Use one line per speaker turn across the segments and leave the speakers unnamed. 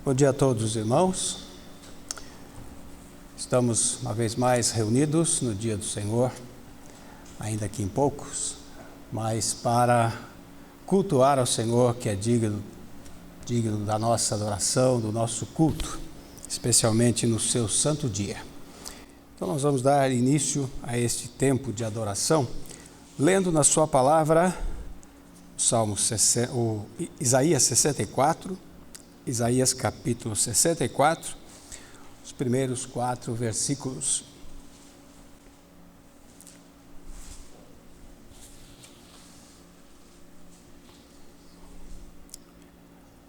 Bom dia a todos os irmãos. Estamos uma vez mais reunidos no dia do Senhor, ainda que em poucos, mas para cultuar ao Senhor, que é digno da nossa adoração, do nosso culto, especialmente no seu santo dia. Então nós vamos dar início a este tempo de adoração, lendo na sua palavra Isaías 64, Isaías capítulo 64, os primeiros 4 versículos.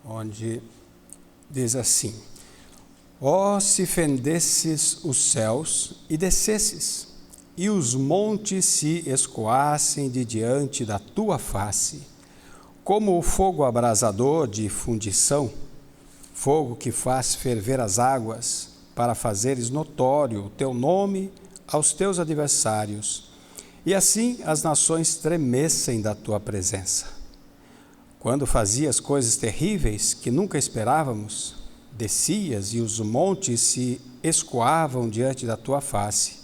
Onde diz assim: ó, se fendesses os céus e descesses, e os montes se escoassem de diante da tua face, como o fogo abrasador de fundição, fogo que faz ferver as águas, para fazeres notório o teu nome aos teus adversários, e assim as nações tremessem da tua presença. Quando fazias coisas terríveis que nunca esperávamos, descias e os montes se escoavam diante da tua face,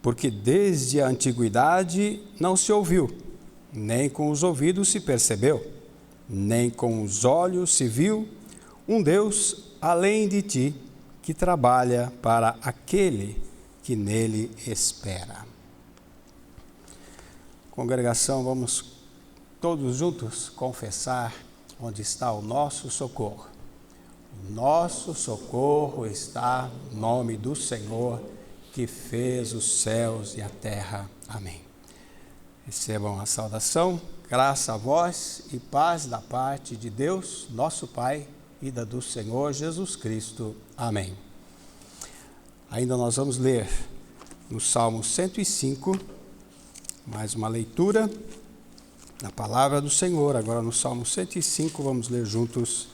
porque desde a antiguidade não se ouviu, nem com os ouvidos se percebeu, nem com os olhos se viu um Deus além de ti, que trabalha para aquele que nele espera. Congregação, vamos todos juntos confessar onde está o nosso socorro. O nosso socorro está no nome do Senhor, que fez os céus e a terra. Amém. Recebam a saudação, graça a vós e paz da parte de Deus, nosso Pai, e da do Senhor Jesus Cristo. Amém. Ainda nós vamos ler no Salmo 105, mais uma leitura da palavra do Senhor. Agora no Salmo 105 vamos ler juntos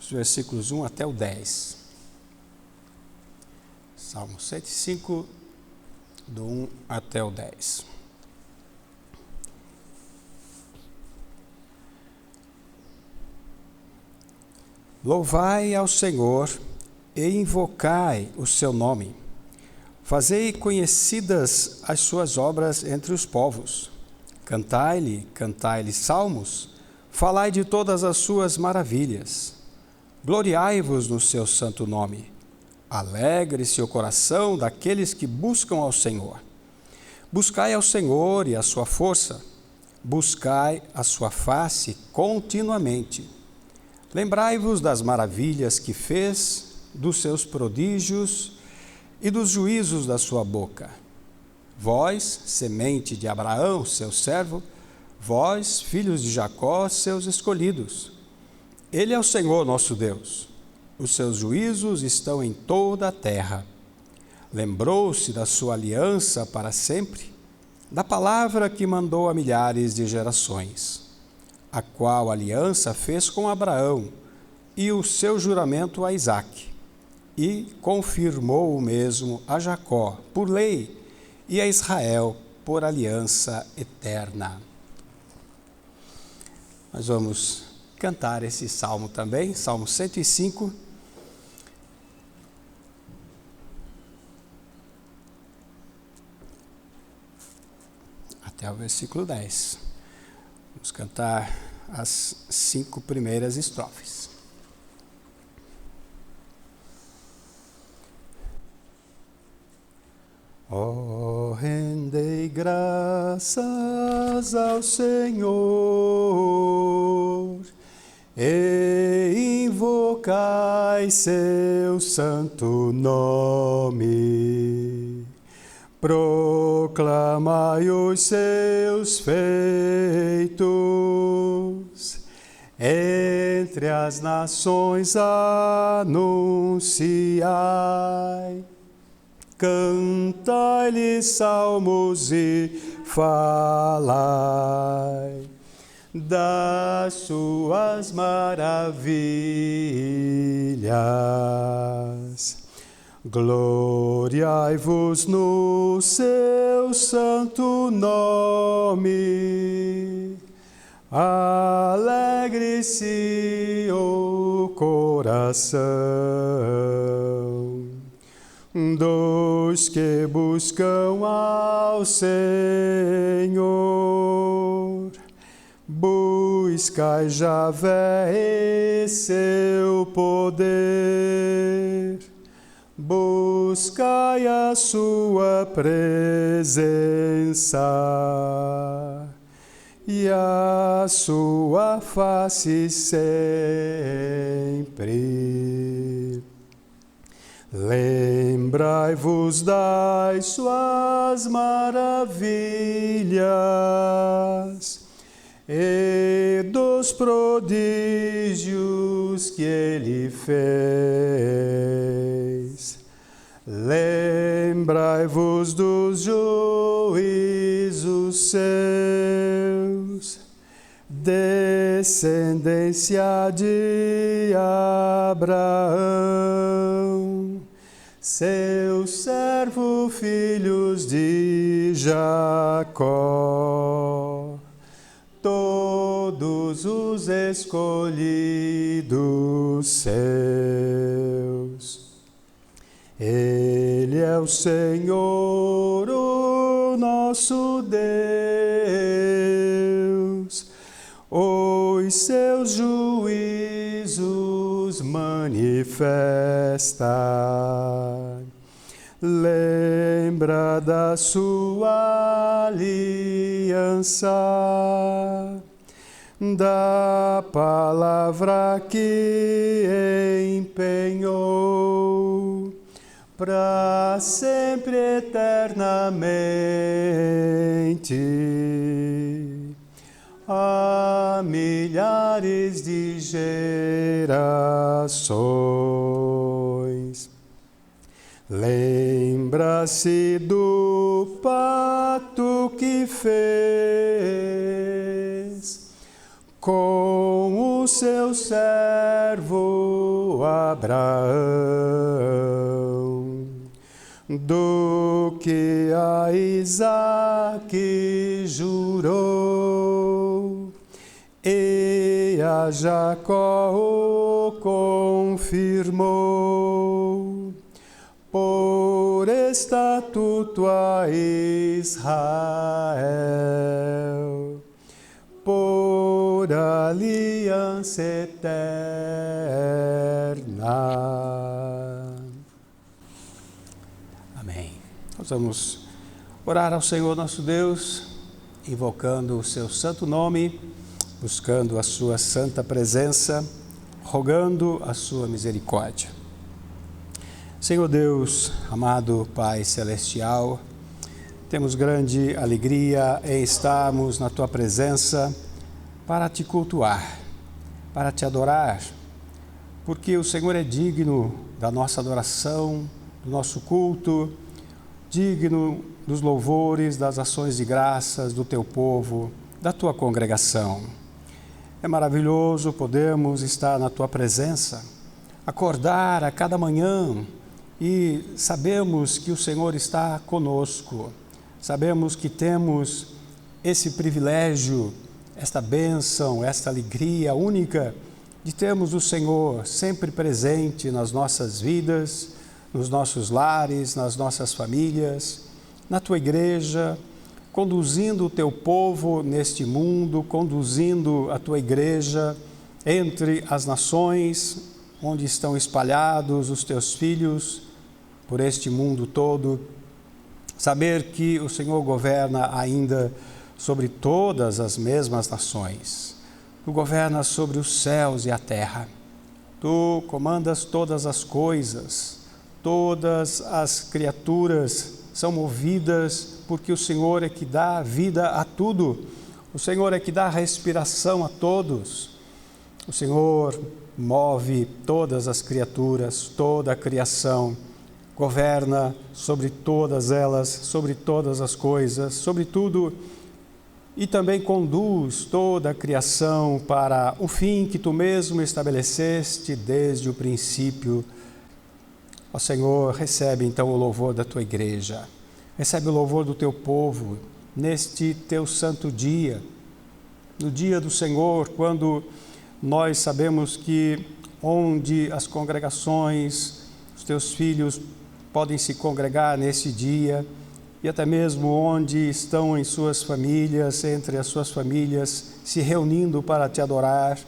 os versículos 1 até o 10. Salmo 105, do 1 até o 10. Louvai ao Senhor e invocai o seu nome. Fazei conhecidas as suas obras entre os povos. Cantai-lhe salmos, falai de todas as suas maravilhas. Gloriai-vos no seu santo nome. Alegre-se o coração daqueles que buscam ao Senhor. Buscai ao Senhor e a sua força. Buscai a sua face continuamente. Lembrai-vos das maravilhas que fez, dos seus prodígios e dos juízos da sua boca. Vós, semente de Abraão, seu servo, vós, filhos de Jacó, seus escolhidos. Ele é o Senhor nosso Deus. Os seus juízos estão em toda a terra. Lembrou-se da sua aliança para sempre, da palavra que mandou a milhares de gerações, a qual aliança fez com Abraão e o seu juramento a Isaque, e confirmou o mesmo a Jacó por lei e a Israel por aliança eterna. Nós vamos cantar esse salmo também, Salmo 105. Até o versículo 10. Vamos cantar as 5 primeiras estrofes. Ó, rendei graças ao Senhor e invocai seu santo nome. Proclamai os seus feitos, entre as nações anunciai. Cantai-lhe salmos e falai das suas maravilhas. Gloriai-vos no seu santo nome. Alegre-se o coração dos que buscam ao Senhor. Buscai Javé e seu poder, buscai a sua presença e a sua face sempre. Lembrai-vos das suas maravilhas e dos prodígios que ele fez. Lembrai-vos dos juízos seus, descendência de Abraão, seu servo, filhos de Jacó, todos os escolhidos seus. Ele é o Senhor, o nosso Deus, os seus juízos manifesta. Lembra da sua aliança, da palavra que empenhou para sempre eternamente, a milhares de gerações. Lembra-se do pacto que fez com o seu servo Abraão, do que a Isaque jurou e a Jacó o confirmou, por estatuto a Israel, por aliança eterna. Amém. Nós vamos orar ao Senhor nosso Deus, invocando o seu santo nome, buscando a sua santa presença, rogando a sua misericórdia. Senhor Deus, amado Pai Celestial, temos grande alegria em estarmos na Tua presença para Te cultuar, para Te adorar, porque o Senhor é digno da nossa adoração, do nosso culto, digno dos louvores, das ações de graças do Teu povo, da Tua congregação. É maravilhoso podermos estar na Tua presença, acordar a cada manhã e sabemos que o Senhor está conosco. Sabemos que temos esse privilégio, esta bênção, esta alegria única de termos o Senhor sempre presente nas nossas vidas, nos nossos lares, nas nossas famílias, na Tua igreja, conduzindo o Teu povo neste mundo, conduzindo a Tua igreja entre as nações onde estão espalhados os Teus filhos por este mundo todo. Saber que o Senhor governa ainda sobre todas as mesmas nações. Tu governas sobre os céus e a terra. Tu comandas todas as coisas. Todas as criaturas são movidas porque o Senhor é que dá vida a tudo. O Senhor é que dá respiração a todos. O Senhor move todas as criaturas, toda a criação. Governa sobre todas elas, sobre todas as coisas, sobre tudo, e também conduz toda a criação para o fim que Tu mesmo estabeleceste desde o princípio. Ó Senhor, recebe então o louvor da Tua igreja, recebe o louvor do Teu povo neste Teu santo dia, no dia do Senhor, quando nós sabemos que onde as congregações, os teus filhos podem se congregar nesse dia, e até mesmo onde estão em suas famílias, entre as suas famílias, se reunindo para te adorar,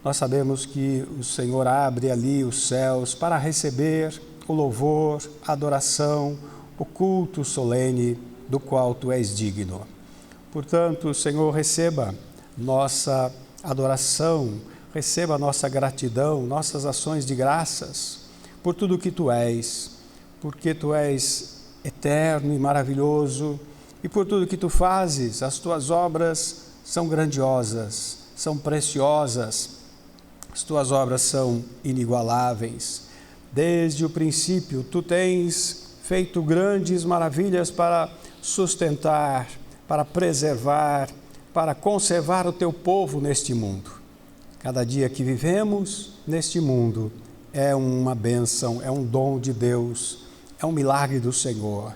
nós sabemos que o Senhor abre ali os céus para receber o louvor, a adoração, o culto solene do qual tu és digno. Portanto, Senhor, receba nossa adoração, receba nossa gratidão, nossas ações de graças por tudo que tu és, porque tu és eterno e maravilhoso, e por tudo que tu fazes. As tuas obras são grandiosas, são preciosas, as tuas obras são inigualáveis. Desde o princípio, tu tens feito grandes maravilhas para sustentar, para preservar, para conservar o teu povo neste mundo. Cada dia que vivemos neste mundo é uma bênção, é um dom de Deus, é um milagre do Senhor,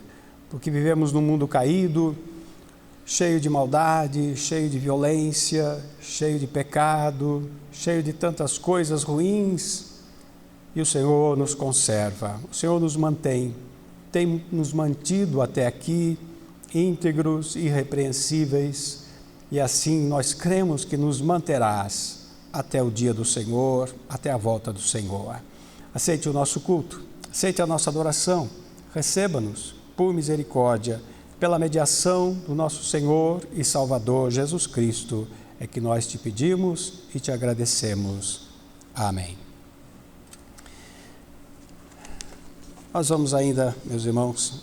porque vivemos num mundo caído, cheio de maldade, cheio de violência, cheio de pecado, cheio de tantas coisas ruins, e o Senhor nos conserva, o Senhor nos mantém, tem nos mantido até aqui íntegros, irrepreensíveis, e assim nós cremos que nos manterás até o dia do Senhor, até a volta do Senhor. Aceite o nosso culto, aceite a nossa adoração, receba-nos por misericórdia, pela mediação do nosso Senhor e Salvador Jesus Cristo, é que nós te pedimos e te agradecemos. Amém. Nós vamos ainda, meus irmãos,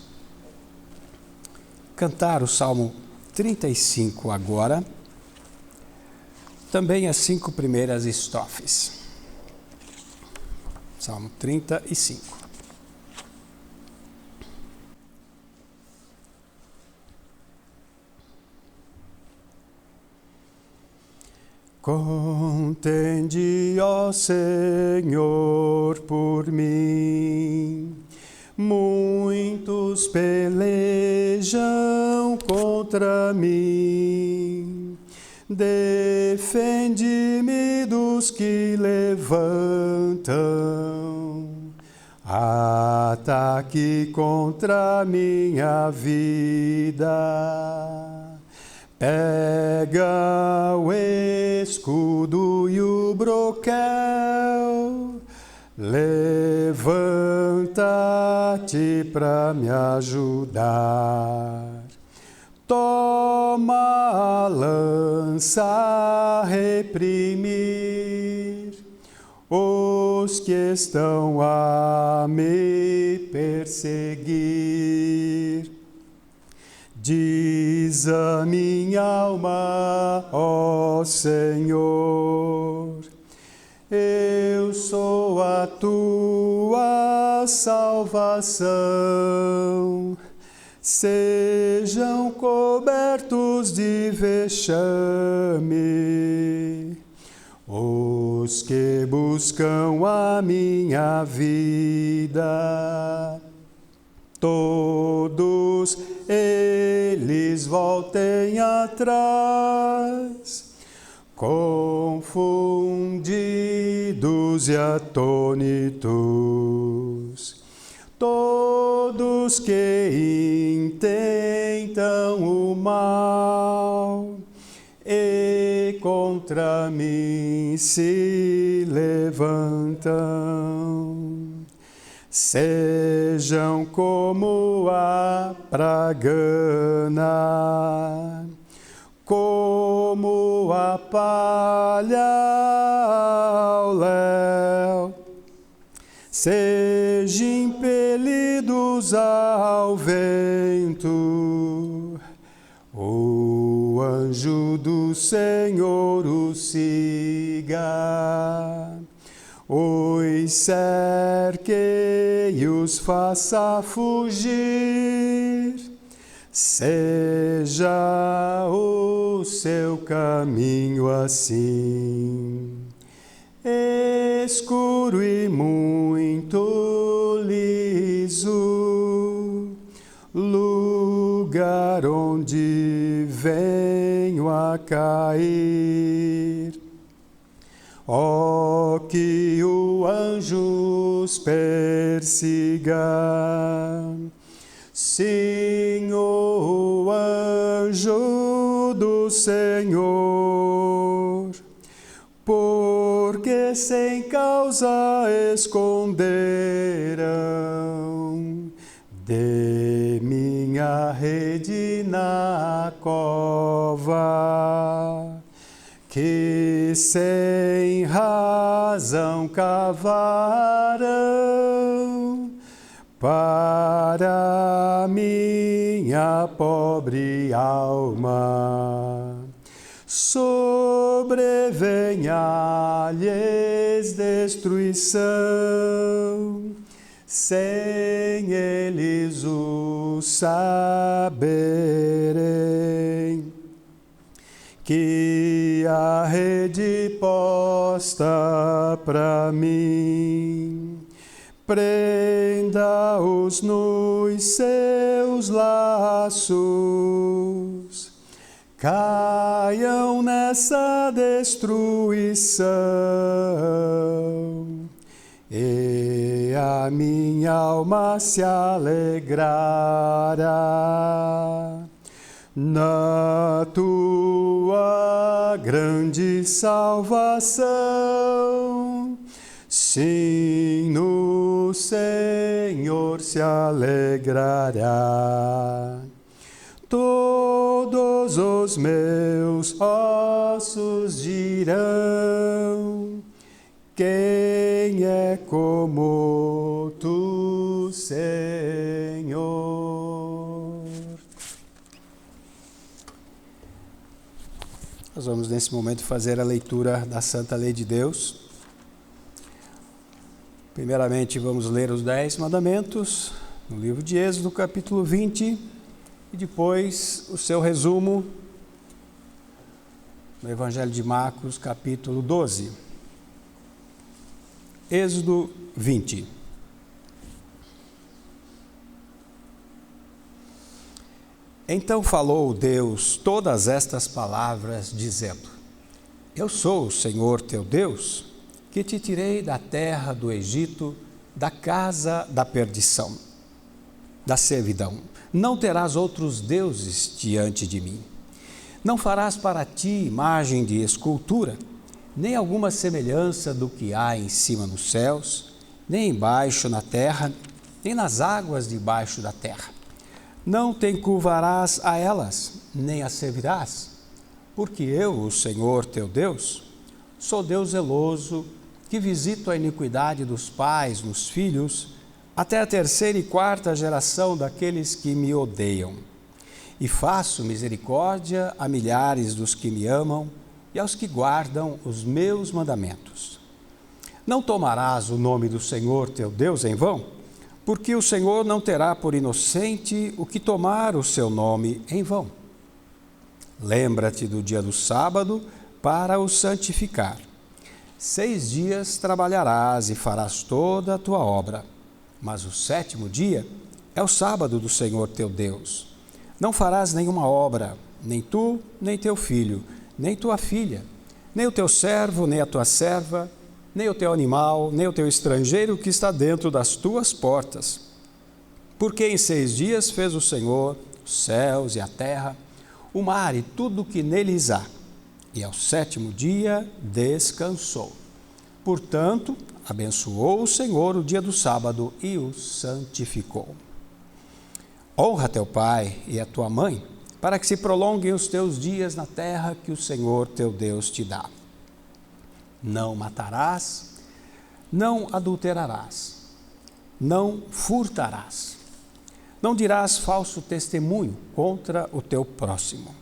cantar o Salmo 35 agora, também as 5 primeiras estrofes. Salmo 35. Contende, ó Senhor, por mim. Muitos pelejam contra mim. Defende-me dos que levantam ataque contra minha vida. Pega o escudo e o broquel, levanta-te para me ajudar. Toma a lança a reprimir os que estão a me perseguir. Diz a minha alma, ó Senhor, eu sou a tua salvação. Sejam cobertos de vexame os que buscam a minha vida. Todos eles voltem atrás, confundidos e atônitos. Todos que intentam o mal e contra mim se levantam. Sejam como a pragana, como a palha ao léu. Sejam impelidos ao vento, o anjo do Senhor os siga. Os cerque e os faça fugir, seja o seu caminho assim, escuro e muito liso, lugar onde vem venho a cair. Ó, que o anjos persiga, sim, o anjo do Senhor, porque sem causa esconderam de minha rede na cova, que sem razão cavaram para minha pobre alma. Sobrevenha-lhes destruição, sem eles o saberem, que a rede posta para mim prenda-os nos seus laços, caiam nessa destruição, e a minha alma se alegrará na tua grande salvação. Sim, no Senhor se alegrará todos os meus ossos dirão: quem é como tu, Senhor? Nós vamos nesse momento fazer a leitura da Santa Lei de Deus. Primeiramente vamos ler os 10 mandamentos no livro de Êxodo, capítulo 20, e depois o seu resumo no Evangelho de Marcos, capítulo 12. Êxodo 20. Então falou Deus todas estas palavras, dizendo: Eu sou o Senhor teu Deus, que te tirei da terra do Egito, da casa da perdição, da servidão. Não terás outros deuses diante de mim. Não farás para ti imagem de escultura, nem alguma semelhança do que há em cima nos céus, nem embaixo na terra, nem nas águas debaixo da terra. Não te encurvarás a elas, nem as servirás, porque eu, o Senhor teu Deus, sou Deus zeloso, que visito a iniquidade dos pais nos filhos, até a 3ª e 4ª geração daqueles que me odeiam. E faço misericórdia a milhares dos que me amam e aos que guardam os meus mandamentos. Não tomarás o nome do Senhor teu Deus em vão, porque o Senhor não terá por inocente o que tomar o seu nome em vão. Lembra-te do dia do sábado para o santificar. 6 dias trabalharás e farás toda a tua obra, mas o 7º dia é o sábado do Senhor teu Deus. Não farás nenhuma obra, nem tu, nem teu filho, nem tua filha, nem o teu servo, nem a tua serva, nem o teu animal, nem o teu estrangeiro que está dentro das tuas portas. Porque em 6 dias fez o Senhor os céus e a terra, o mar e tudo o que neles há, e ao 7º dia descansou. Portanto, abençoou o Senhor o dia do sábado e o santificou. Honra teu pai e a tua mãe, para que se prolonguem os teus dias na terra que o Senhor teu Deus te dá. Não matarás, não adulterarás, não furtarás, não dirás falso testemunho contra o teu próximo,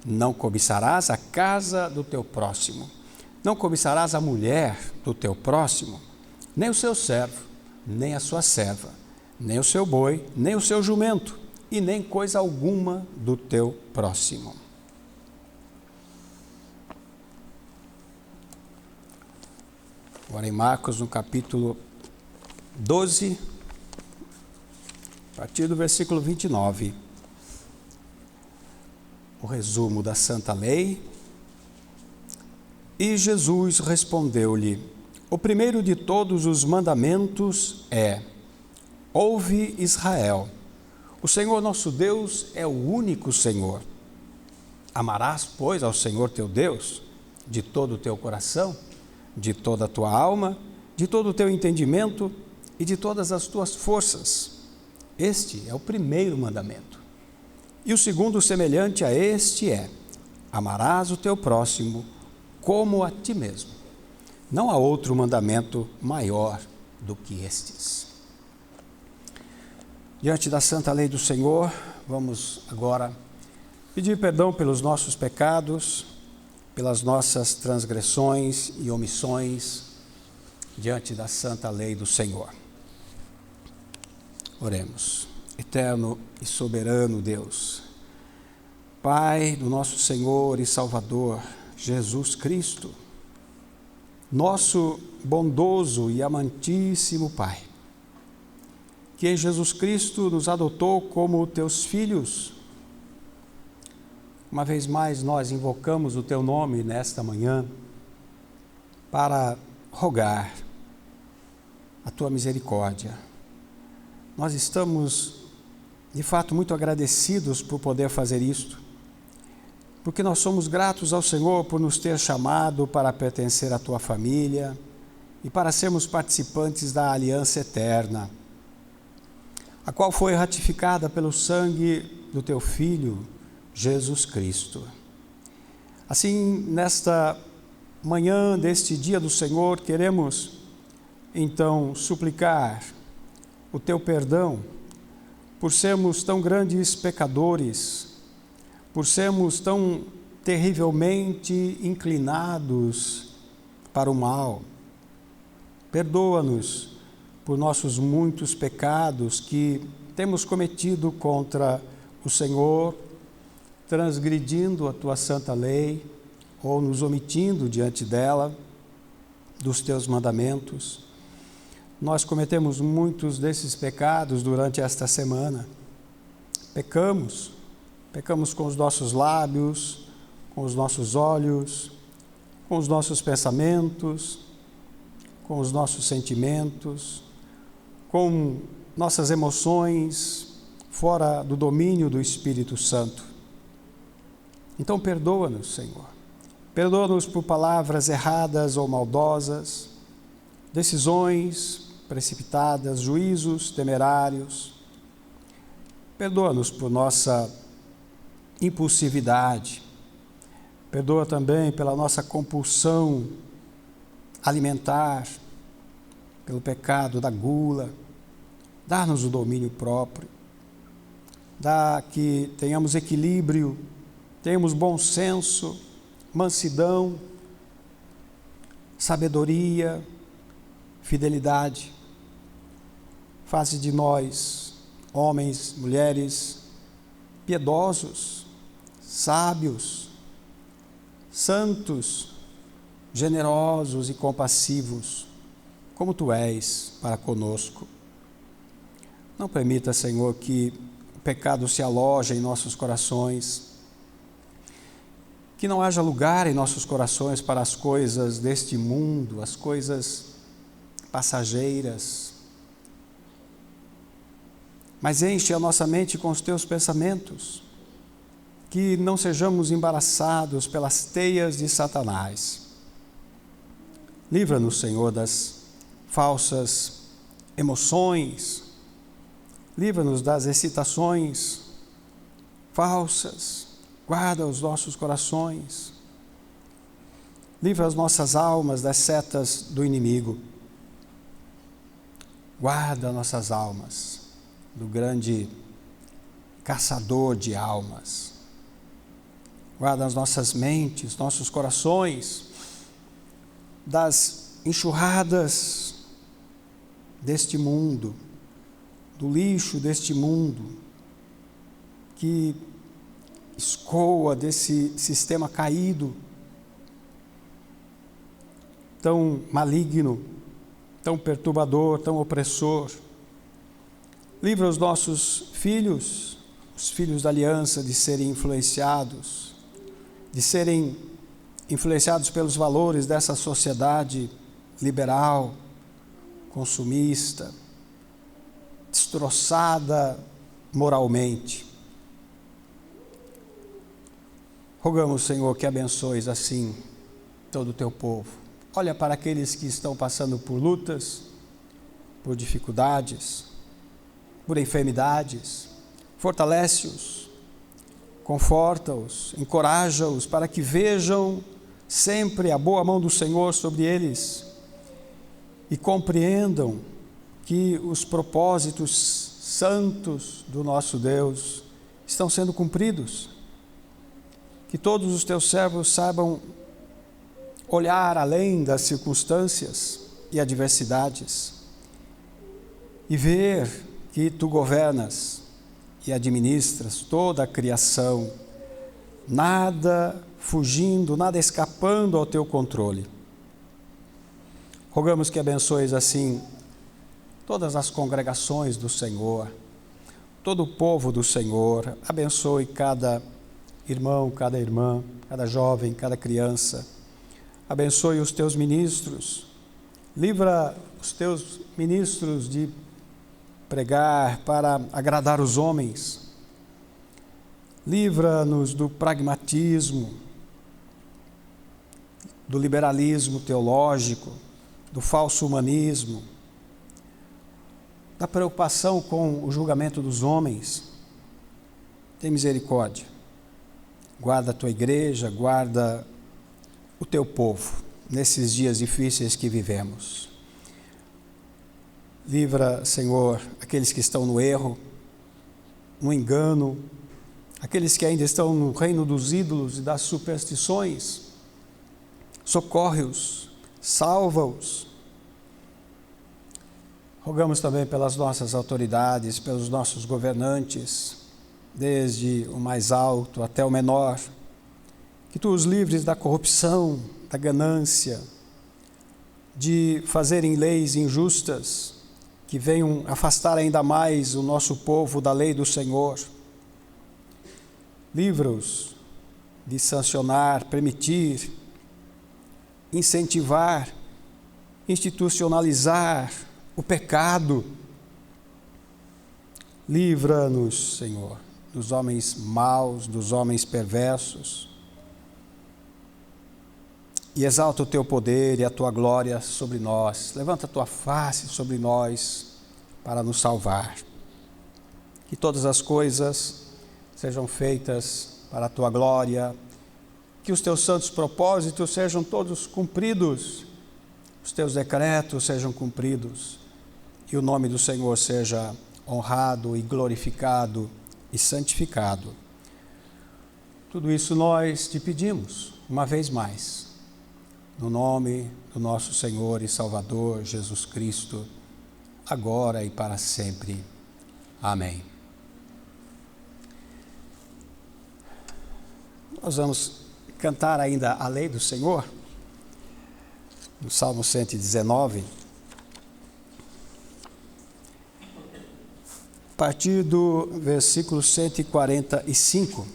não cobiçarás a casa do teu próximo, não cobiçarás a mulher do teu próximo, nem o seu servo, nem a sua serva, nem o seu boi, nem o seu jumento, e nem coisa alguma do teu próximo. Agora em Marcos, no capítulo 12, a partir do versículo 29. o resumo da Santa Lei. E Jesus respondeu-lhe: o primeiro de todos os mandamentos é: ouve, Israel, o Senhor nosso Deus é o único Senhor. Amarás, pois, ao Senhor teu Deus de todo o teu coração, de toda a tua alma, de todo o teu entendimento e de todas as tuas forças. Este é o primeiro mandamento. E o segundo, semelhante a este, é: amarás o teu próximo como a ti mesmo. Não há outro mandamento maior do que estes. Diante da santa lei do Senhor, vamos agora pedir perdão pelos nossos pecados, pelas nossas transgressões e omissões diante da santa lei do Senhor. Oremos. Eterno e soberano Deus, Pai do nosso Senhor e Salvador, Jesus Cristo, nosso bondoso e amantíssimo Pai, que em Jesus Cristo nos adotou como teus filhos. Uma vez mais nós invocamos o teu nome nesta manhã para rogar a tua misericórdia. Nós estamos de fato muito agradecidos por poder fazer isto, porque nós somos gratos ao Senhor por nos ter chamado para pertencer à tua família e para sermos participantes da aliança eterna, a qual foi ratificada pelo sangue do teu Filho, Jesus Cristo. Assim, nesta manhã deste dia do Senhor, queremos então suplicar o teu perdão por sermos tão grandes pecadores, por sermos tão terrivelmente inclinados para o mal. Perdoa-nos por nossos muitos pecados que temos cometido contra o Senhor, transgredindo a tua santa lei ou nos omitindo diante dela, dos teus mandamentos. Nós cometemos muitos desses pecados durante esta semana. Pecamos com os nossos lábios, com os nossos olhos, com os nossos pensamentos, com os nossos sentimentos, com nossas emoções fora do domínio do Espírito Santo. Então perdoa-nos, Senhor. Perdoa-nos por palavras erradas ou maldosas, decisões precipitadas, juízos temerários. Perdoa-nos por nossa impulsividade. Perdoa também pela nossa compulsão alimentar, pelo pecado da gula. Dá-nos o domínio próprio. Dá que tenhamos equilíbrio, tenhamos bom senso, mansidão, sabedoria, fidelidade. Faze de nós, homens, mulheres, piedosos, sábios, santos, generosos e compassivos, como tu és para conosco. Não permita, Senhor, que o pecado se aloje em nossos corações, que não haja lugar em nossos corações para as coisas deste mundo, as coisas passageiras, mas enche a nossa mente com os teus pensamentos, que não sejamos embaraçados pelas teias de Satanás. Livra-nos, Senhor, das falsas emoções, livra-nos das excitações falsas, guarda os nossos corações, livra as nossas almas das setas do inimigo, guarda nossas almas do grande caçador de almas. Guarda as nossas mentes, nossos corações das enxurradas deste mundo, do lixo deste mundo, que escoa desse sistema caído, tão maligno, tão perturbador, tão opressor. Livra os nossos filhos os filhos da aliança de serem influenciados pelos valores dessa sociedade liberal, consumista, destroçada moralmente. Rogamos, Senhor, que abençoes assim todo o teu povo. Olha para aqueles que estão passando por lutas, por dificuldades, por enfermidades. Fortalece-os, conforta-os, encoraja-os para que vejam sempre a boa mão do Senhor sobre eles e compreendam que os propósitos santos do nosso Deus estão sendo cumpridos. Que todos os teus servos saibam olhar além das circunstâncias e adversidades e ver que tu governas e administras toda a criação, nada fugindo, nada escapando ao teu controle. Rogamos que abençoes assim todas as congregações do Senhor, todo o povo do Senhor. Abençoe cada irmão, cada irmã, cada jovem, cada criança. Abençoe os teus ministros. Livra os teus ministros de pregar para agradar os homens. Livra-nos do pragmatismo, do liberalismo teológico, do falso humanismo, da preocupação com o julgamento dos homens. Tem misericórdia. Guarda a tua igreja, guarda o teu povo nesses dias difíceis que vivemos. Livra, Senhor, aqueles que estão no erro, no engano, aqueles que ainda estão no reino dos ídolos e das superstições. Socorre-os, salva-os. Rogamos também pelas nossas autoridades, pelos nossos governantes, desde o mais alto até o menor, que tu os livres da corrupção, da ganância, de fazerem leis injustas, que venham afastar ainda mais o nosso povo da lei do Senhor. Livra-os de sancionar, permitir, incentivar, institucionalizar o pecado. Livra-nos, Senhor, dos homens maus, dos homens perversos, e exalta o teu poder e a tua glória sobre nós. Levanta a tua face sobre nós para nos salvar. Que todas as coisas sejam feitas para a tua glória, que os teus santos propósitos sejam todos cumpridos, os teus decretos sejam cumpridos, e o nome do Senhor seja honrado e glorificado e santificado. Tudo isso nós te pedimos, uma vez mais, no nome do nosso Senhor e Salvador Jesus Cristo, agora e para sempre. Amém. Nós vamos cantar ainda a lei do Senhor, no Salmo 119, a partir do versículo 145.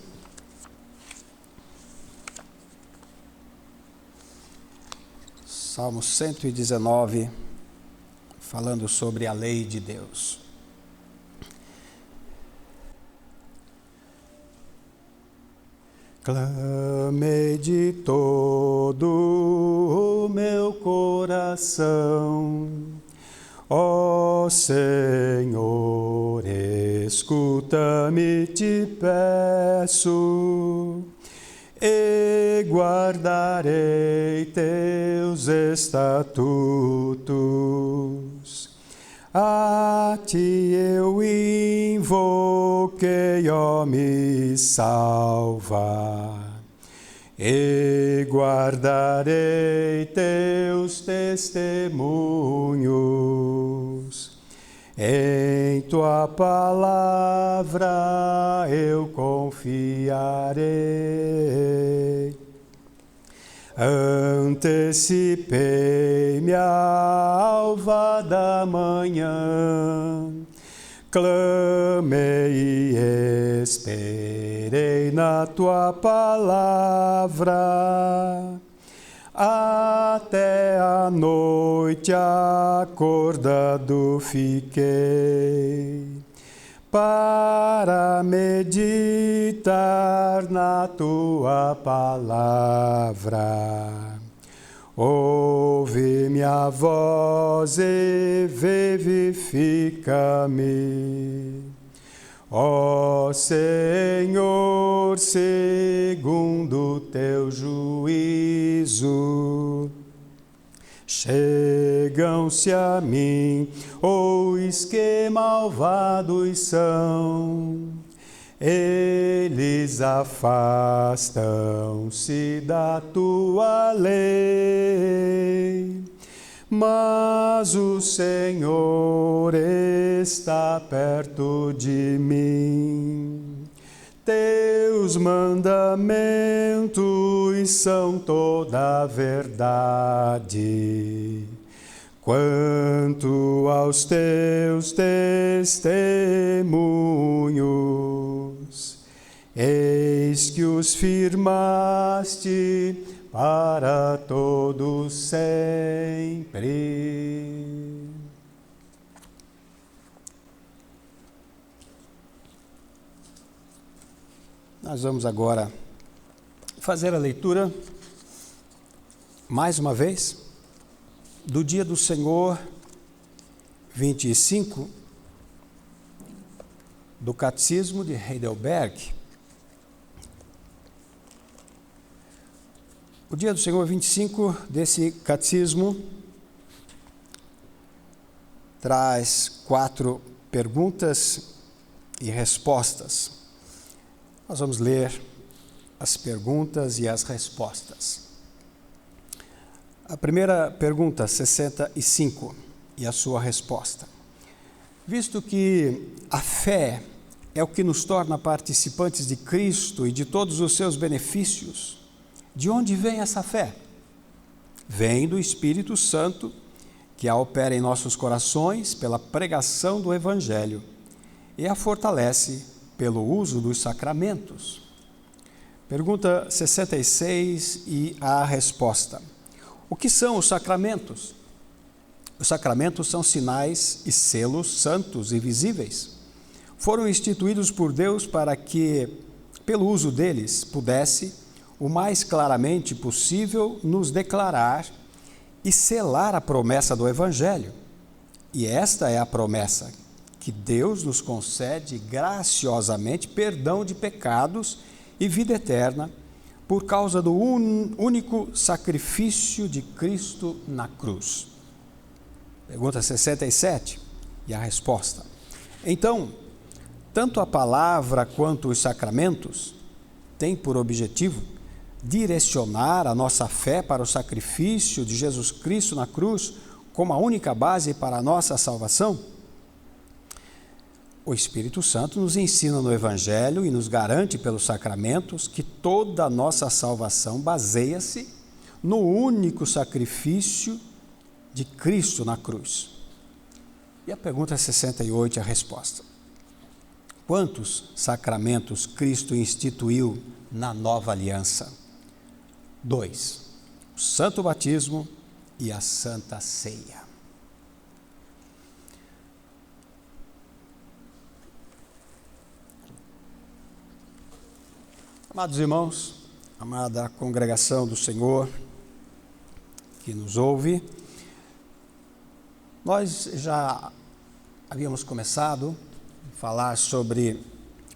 Salmo 119, falando sobre a lei de Deus. Clamei de todo o meu coração, ó Senhor, escuta-me, te peço, e guardarei teus estatutos. A ti eu invoquei, ó, me salva, e guardarei teus testemunhos. Em tua palavra eu confiarei. Antecipei-me à alva da manhã, clamei e esperei na tua palavra. Até a noite acordado fiquei, para meditar na tua palavra. Ouve minha voz e vivifica-me, ó Senhor, segundo teu juízo. Chegam-se a mim os que malvados são, eles afastam-se da tua lei, mas o Senhor está perto de mim. Teus mandamentos são toda a verdade. Quanto aos teus testemunhos, eis que os firmaste para todo sempre. Nós vamos agora fazer a leitura, mais uma vez, do Dia do Senhor 25, do Catecismo de Heidelberg. O Dia do Senhor 25 desse Catecismo traz 4 perguntas e respostas. Nós vamos ler as perguntas e as respostas. A primeira pergunta, 65, e a sua resposta. Visto que a fé é o que nos torna participantes de Cristo e de todos os seus benefícios, de onde vem essa fé? Vem do Espírito Santo, que a opera em nossos corações pela pregação do Evangelho e a fortalece pelo uso dos sacramentos. Pergunta 66 e a resposta. O que são os sacramentos? Os sacramentos são sinais e selos santos e visíveis. Foram instituídos por Deus para que, pelo uso deles, pudesse, o mais claramente possível, nos declarar e selar a promessa do Evangelho. E esta é a promessa, que Deus nos concede graciosamente perdão de pecados e vida eterna por causa do único sacrifício de Cristo na cruz. Pergunta 67 e a resposta. Então, tanto a palavra quanto os sacramentos têm por objetivo direcionar a nossa fé para o sacrifício de Jesus Cristo na cruz como a única base para a nossa salvação? O Espírito Santo nos ensina no Evangelho e nos garante pelos sacramentos que toda a nossa salvação baseia-se no único sacrifício de Cristo na cruz. E a pergunta 68, a resposta. Quantos sacramentos Cristo instituiu na nova aliança? 2. O Santo Batismo e a Santa Ceia. Amados irmãos, amada congregação do Senhor que nos ouve, nós já havíamos começado a falar sobre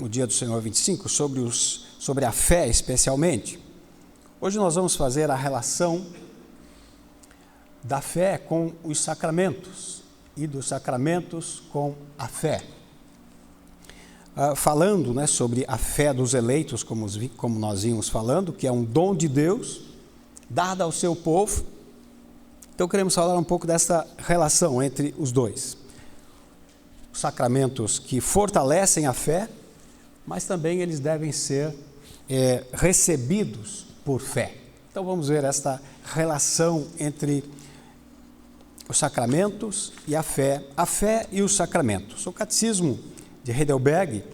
o Dia do Senhor 25, sobre a fé especialmente. Hoje nós vamos fazer a relação da fé com os sacramentos e dos sacramentos com a fé. Falando, sobre a fé dos eleitos, como nós vimos falando, que é um dom de Deus, dado ao seu povo. Então queremos falar um pouco dessa relação entre os dois. Os sacramentos que fortalecem a fé, mas também eles devem ser recebidos por fé. Então vamos ver esta relação entre os sacramentos e a fé e os sacramentos. O Catecismo de Heidelberg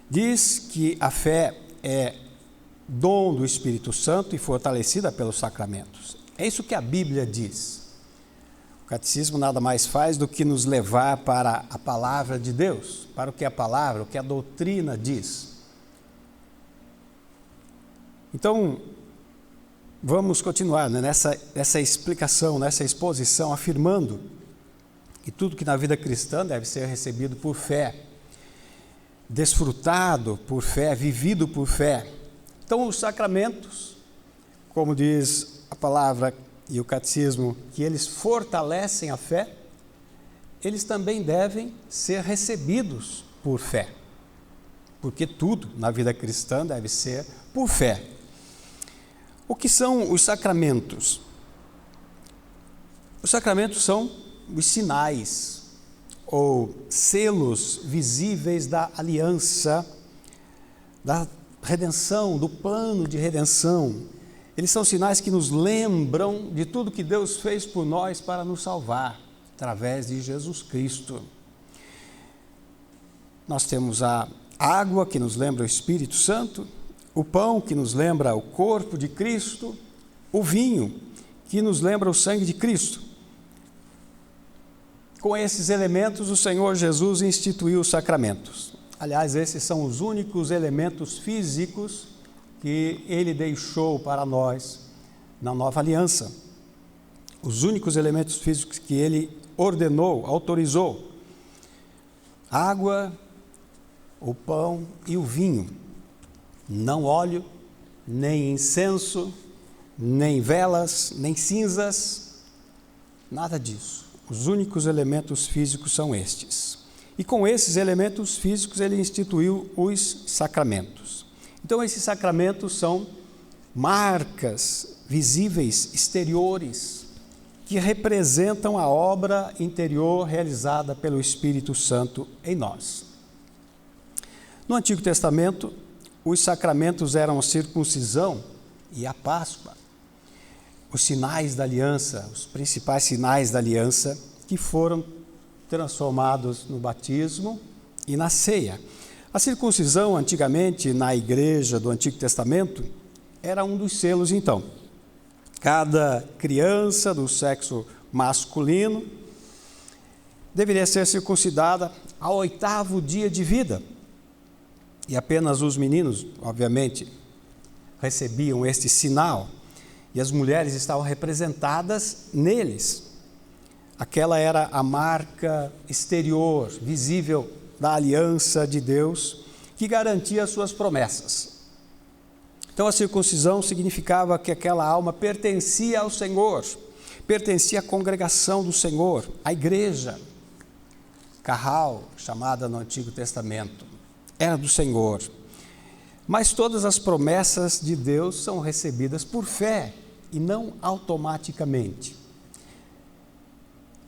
diz que a fé é dom do Espírito Santo e fortalecida pelos sacramentos. É isso que a Bíblia diz. O Catecismo nada mais faz do que nos levar para a palavra de Deus, para o que a palavra, o que a doutrina diz. Então, vamos continuar, né, nessa explicação, nessa exposição, afirmando que tudo que na vida cristã deve ser recebido por fé, desfrutado por fé, vivido por fé. Então, os sacramentos, como diz a palavra e o catecismo, que eles fortalecem a fé, eles também devem ser recebidos por fé, porque tudo na vida cristã deve ser por fé. O que são os sacramentos? Os sacramentos são os sinais ou selos visíveis da aliança, da redenção, do plano de redenção. Eles são sinais que nos lembram de tudo que Deus fez por nós para nos salvar, através de Jesus Cristo. Nós temos a água, que nos lembra o Espírito Santo, o pão, que nos lembra o corpo de Cristo, o vinho, que nos lembra o sangue de Cristo. Com esses elementos, o Senhor Jesus instituiu os sacramentos. Aliás, esses são os únicos elementos físicos que Ele deixou para nós na nova aliança. Os únicos elementos físicos que Ele ordenou, autorizou: água, o pão e o vinho. Não óleo, nem incenso, nem velas, nem cinzas, nada disso. Os únicos elementos físicos são estes. E com esses elementos físicos ele instituiu os sacramentos. Então esses sacramentos são marcas visíveis, exteriores, que representam a obra interior realizada pelo Espírito Santo em nós. No Antigo Testamento, os sacramentos eram a circuncisão e a Páscoa, os sinais da aliança, os principais sinais da aliança, que foram transformados no batismo e na ceia. A circuncisão, antigamente, na igreja do Antigo Testamento, era um dos selos, então. Cada criança do sexo masculino deveria ser circuncidada ao 8º dia de vida. E apenas os meninos, obviamente, recebiam este sinal, e as mulheres estavam representadas neles. Aquela era a marca exterior, visível da aliança de Deus, que garantia as suas promessas. Então a circuncisão significava que aquela alma pertencia ao Senhor, pertencia à congregação do Senhor, à igreja, Carral, chamada no Antigo Testamento. Era do Senhor. Mas todas as promessas de Deus são recebidas por fé e não automaticamente.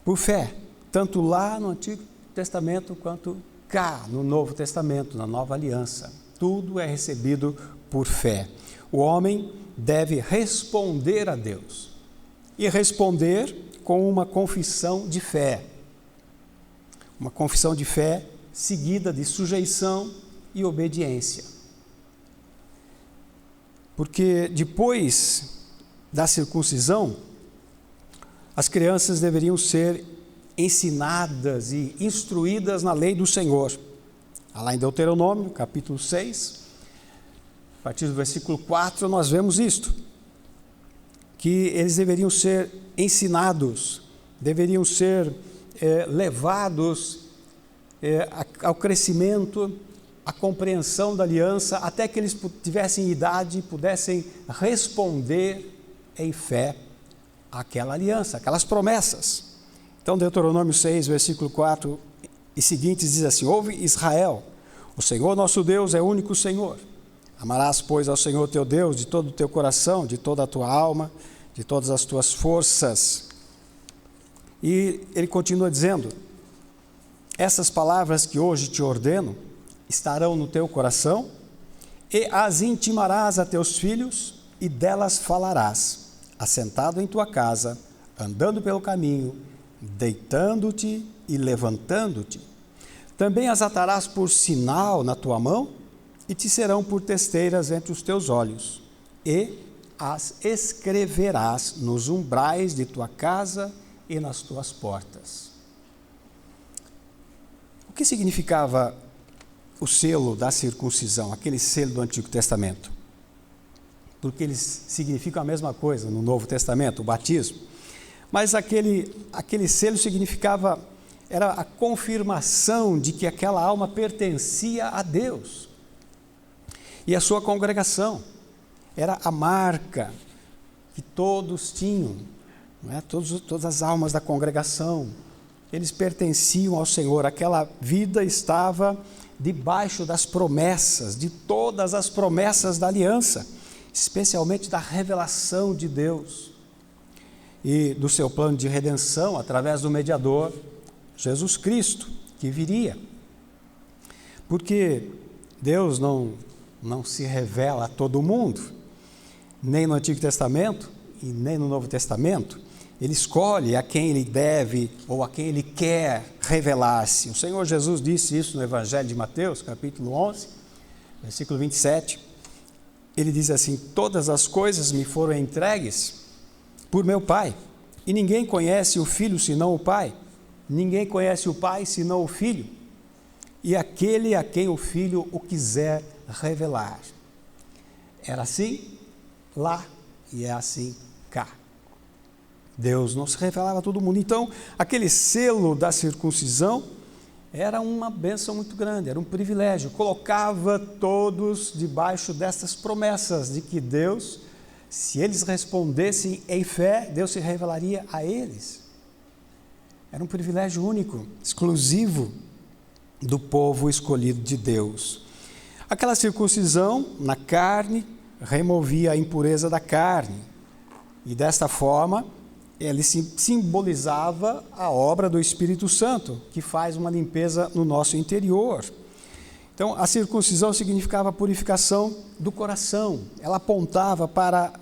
Por fé, tanto lá no Antigo Testamento quanto cá no Novo Testamento, na Nova Aliança. Tudo é recebido por fé. O homem deve responder a Deus e responder com uma confissão de fé. Uma confissão de fé seguida de sujeição e obediência. Porque depois da circuncisão, as crianças deveriam ser ensinadas e instruídas na lei do Senhor. Lá em Deuteronômio, capítulo 6, a partir do versículo 4, nós vemos isto, que eles deveriam ser ensinados, deveriam ser levados ao crescimento, à compreensão da aliança, até que eles tivessem idade e pudessem responder em fé àquela aliança, aquelas promessas. Então, Deuteronômio 6, versículo 4 e seguintes diz assim: ouve, Israel, o Senhor nosso Deus é o único Senhor. Amarás, pois, ao Senhor teu Deus de todo o teu coração, de toda a tua alma, de todas as tuas forças. E ele continua dizendo: essas palavras que hoje te ordeno estarão no teu coração, e as intimarás a teus filhos, e delas falarás, assentado em tua casa, andando pelo caminho, deitando-te e levantando-te. Também as atarás por sinal na tua mão e te serão por testeiras entre os teus olhos, e as escreverás nos umbrais de tua casa e nas tuas portas. O que significava o selo da circuncisão, aquele selo do Antigo Testamento? Porque eles significam a mesma coisa no Novo Testamento, o batismo. Mas aquele selo significava, era a confirmação de que aquela alma pertencia a Deus e a sua congregação. Era a marca que todos tinham, não é? Todas as almas da congregação, eles pertenciam ao Senhor. Aquela vida estava debaixo das promessas, de todas as promessas da aliança, especialmente da revelação de Deus e do seu plano de redenção através do mediador, Jesus Cristo, que viria. Porque Deus não se revela a todo mundo, nem no Antigo Testamento e nem no Novo Testamento. Ele escolhe a quem ele deve ou a quem ele quer revelar-se. O Senhor Jesus disse isso no Evangelho de Mateus, capítulo 11, versículo 27. Ele diz assim: todas as coisas me foram entregues por meu Pai, e ninguém conhece o Filho senão o Pai, ninguém conhece o Pai senão o Filho, e aquele a quem o Filho o quiser revelar. Era assim lá e é assim cá. Deus não se revelava a todo mundo. Então, aquele selo da circuncisão era uma bênção muito grande, era um privilégio, colocava todos debaixo dessas promessas de que Deus, se eles respondessem em fé, Deus se revelaria a eles. Era um privilégio único, exclusivo do povo escolhido de Deus. Aquela circuncisão na carne removia a impureza da carne, e desta forma ele simbolizava a obra do Espírito Santo, que faz uma limpeza no nosso interior. Então, a circuncisão significava a purificação do coração, ela apontava para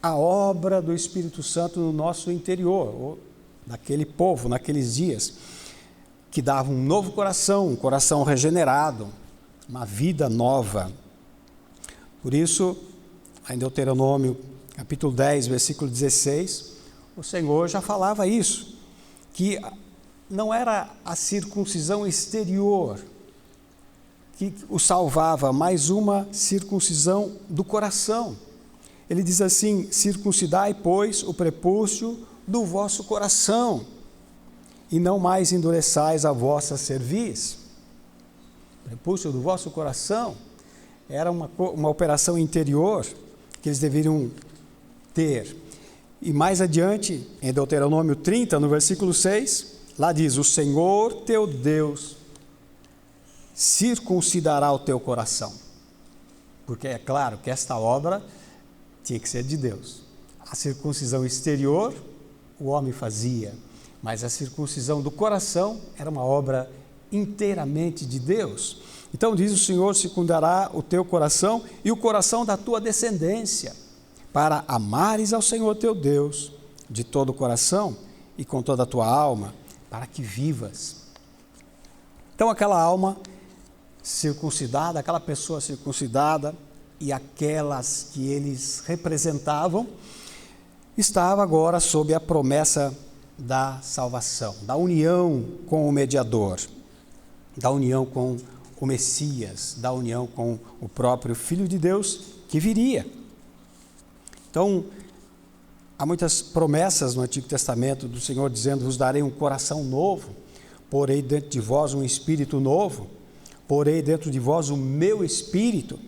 a obra do Espírito Santo no nosso interior, ou daquele povo, naqueles dias, que dava um novo coração, um coração regenerado, uma vida nova. Por isso, em Deuteronômio, capítulo 10, versículo 16, o Senhor já falava isso, que não era a circuncisão exterior que o salvava, mas uma circuncisão do coração. Ele diz assim: circuncidai, pois, o prepúcio do vosso coração, e não mais endureçais a vossa cerviz. O prepúcio do vosso coração era uma operação interior que eles deveriam ter. E mais adiante, em Deuteronômio 30, no versículo 6, lá diz: o Senhor teu Deus circuncidará o teu coração. Porque é claro que esta obra tinha que ser de Deus. A circuncisão exterior o homem fazia, mas a circuncisão do coração era uma obra inteiramente de Deus. Então diz: o Senhor circundará o teu coração e o coração da tua descendência, para amares ao Senhor teu Deus de todo o coração e com toda a tua alma, para que vivas. Então aquela alma circuncidada, aquela pessoa circuncidada e aquelas que eles representavam, estava agora sob a promessa da salvação, da união com o mediador, da união com o Messias, da união com o próprio Filho de Deus que viria. Então, há muitas promessas no Antigo Testamento do Senhor dizendo: vos darei um coração novo, porei dentro de vós um espírito novo, porei dentro de vós o meu espírito,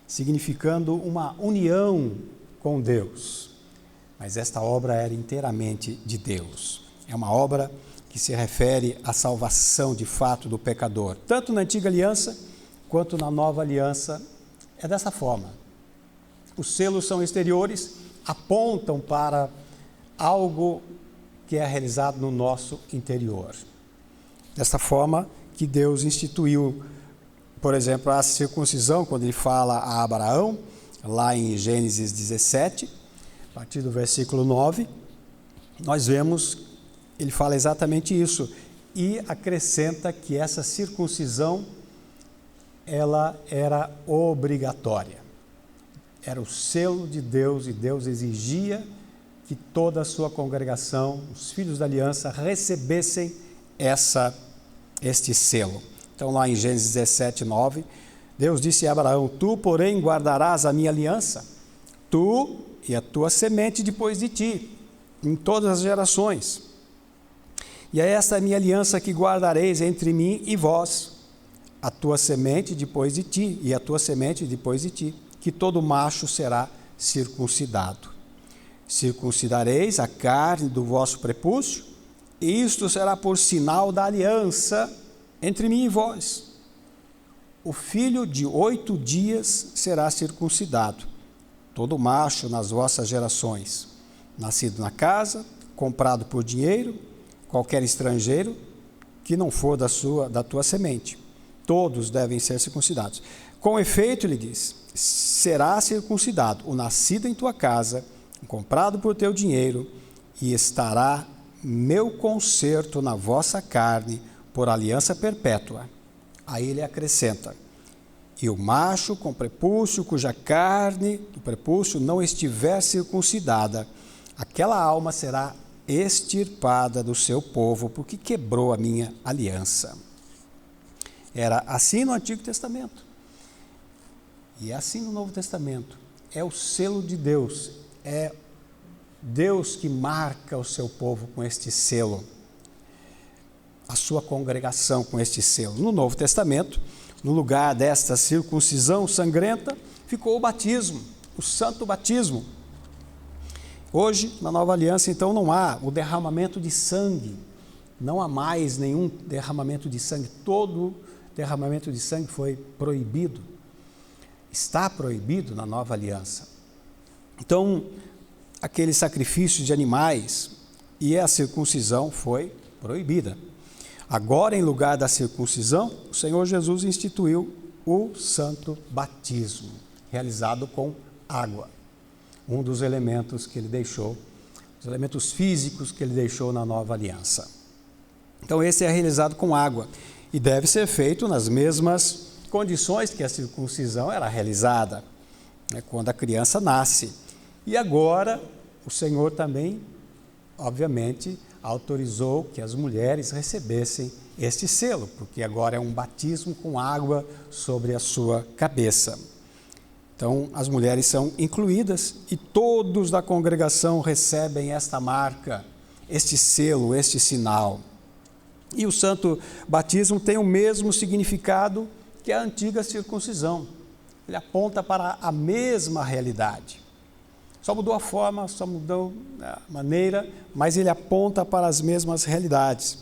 significando uma união com Deus. Mas esta obra era inteiramente de Deus. É uma obra que se refere à salvação de fato do pecador. Tanto na Antiga Aliança quanto na Nova Aliança é dessa forma. Os selos são exteriores, apontam para algo que é realizado no nosso interior. Desta forma que Deus instituiu, por exemplo, a circuncisão, quando ele fala a Abraão, lá em Gênesis 17, a partir do versículo 9, nós vemos, ele fala exatamente isso, e acrescenta que essa circuncisão, ela era obrigatória. Era o selo de Deus, e Deus exigia que toda a sua congregação, os filhos da aliança, recebessem este selo. Então, lá em Gênesis 17, 9, Deus disse a Abraão: tu, porém, guardarás a minha aliança, tu e a tua semente depois de ti, em todas as gerações. E é esta a minha aliança que guardareis entre mim e vós, a tua semente depois de ti, e a tua semente depois de ti, que todo macho será circuncidado. Circuncidareis a carne do vosso prepúcio, e isto será por sinal da aliança entre mim e vós. O filho de 8 dias será circuncidado, todo macho nas vossas gerações, nascido na casa, comprado por dinheiro, qualquer estrangeiro que não for da tua semente. Todos devem ser circuncidados. Com efeito, ele diz, será circuncidado o nascido em tua casa, comprado por teu dinheiro, e estará meu concerto na vossa carne por aliança perpétua. Aí ele acrescenta: e o macho com prepúcio, cuja carne do prepúcio não estiver circuncidada, aquela alma será extirpada do seu povo, porque quebrou a minha aliança. Era assim no Antigo Testamento. E é assim no Novo Testamento. É o selo de Deus. É Deus que marca o seu povo com este selo. A sua congregação com este selo. No Novo Testamento, no lugar desta circuncisão sangrenta, ficou o batismo, o santo batismo. Hoje, na Nova Aliança, então, não há o derramamento de sangue. Não há mais nenhum derramamento de sangue. Todo derramamento de sangue foi proibido. Está proibido na Nova Aliança. Então, aquele sacrifício de animais e a circuncisão foi proibida. Agora, em lugar da circuncisão, o Senhor Jesus instituiu o santo batismo, realizado com água. Um dos elementos que ele deixou, os elementos físicos que ele deixou na Nova Aliança. Então, esse é realizado com água e deve ser feito nas mesmas condições que a circuncisão era realizada, né, quando a criança nasce. E agora, o Senhor também, obviamente, autorizou que as mulheres recebessem este selo, porque agora é um batismo com água sobre a sua cabeça. Então, as mulheres são incluídas e todos da congregação recebem esta marca, este selo, este sinal. E o santo batismo tem o mesmo significado que a antiga circuncisão. Ele aponta para a mesma realidade. Só mudou a forma, só mudou a maneira, mas ele aponta para as mesmas realidades.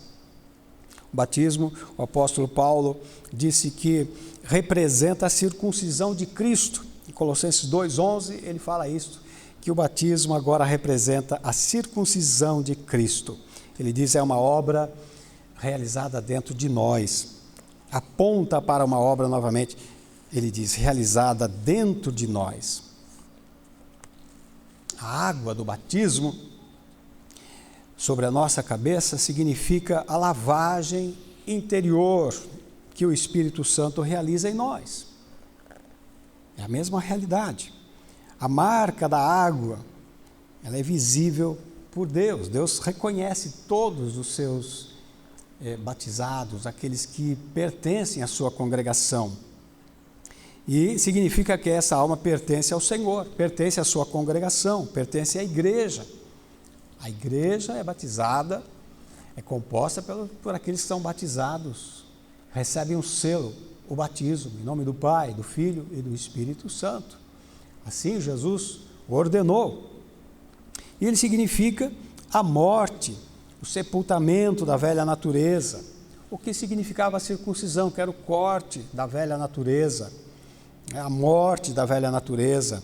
O batismo, o apóstolo Paulo disse que representa a circuncisão de Cristo. Em Colossenses 2,11 ele fala isso, que o batismo agora representa a circuncisão de Cristo. Ele diz que é uma obra realizada dentro de nós. Aponta para uma obra, novamente, ele diz, realizada dentro de nós. A água do batismo sobre a nossa cabeça significa a lavagem interior que o Espírito Santo realiza em nós. É a mesma realidade. A marca da água, ela é visível por Deus. Deus reconhece todos os seus batizados, aqueles que pertencem à sua congregação. E significa que essa alma pertence ao Senhor, pertence à sua congregação, pertence à igreja. A igreja é batizada, é composta por aqueles que são batizados, recebem um selo, o batismo, em nome do Pai, do Filho e do Espírito Santo. Assim Jesus ordenou. E ele significa a morte, o sepultamento da velha natureza. O que significava a circuncisão, que era o corte da velha natureza, a morte da velha natureza,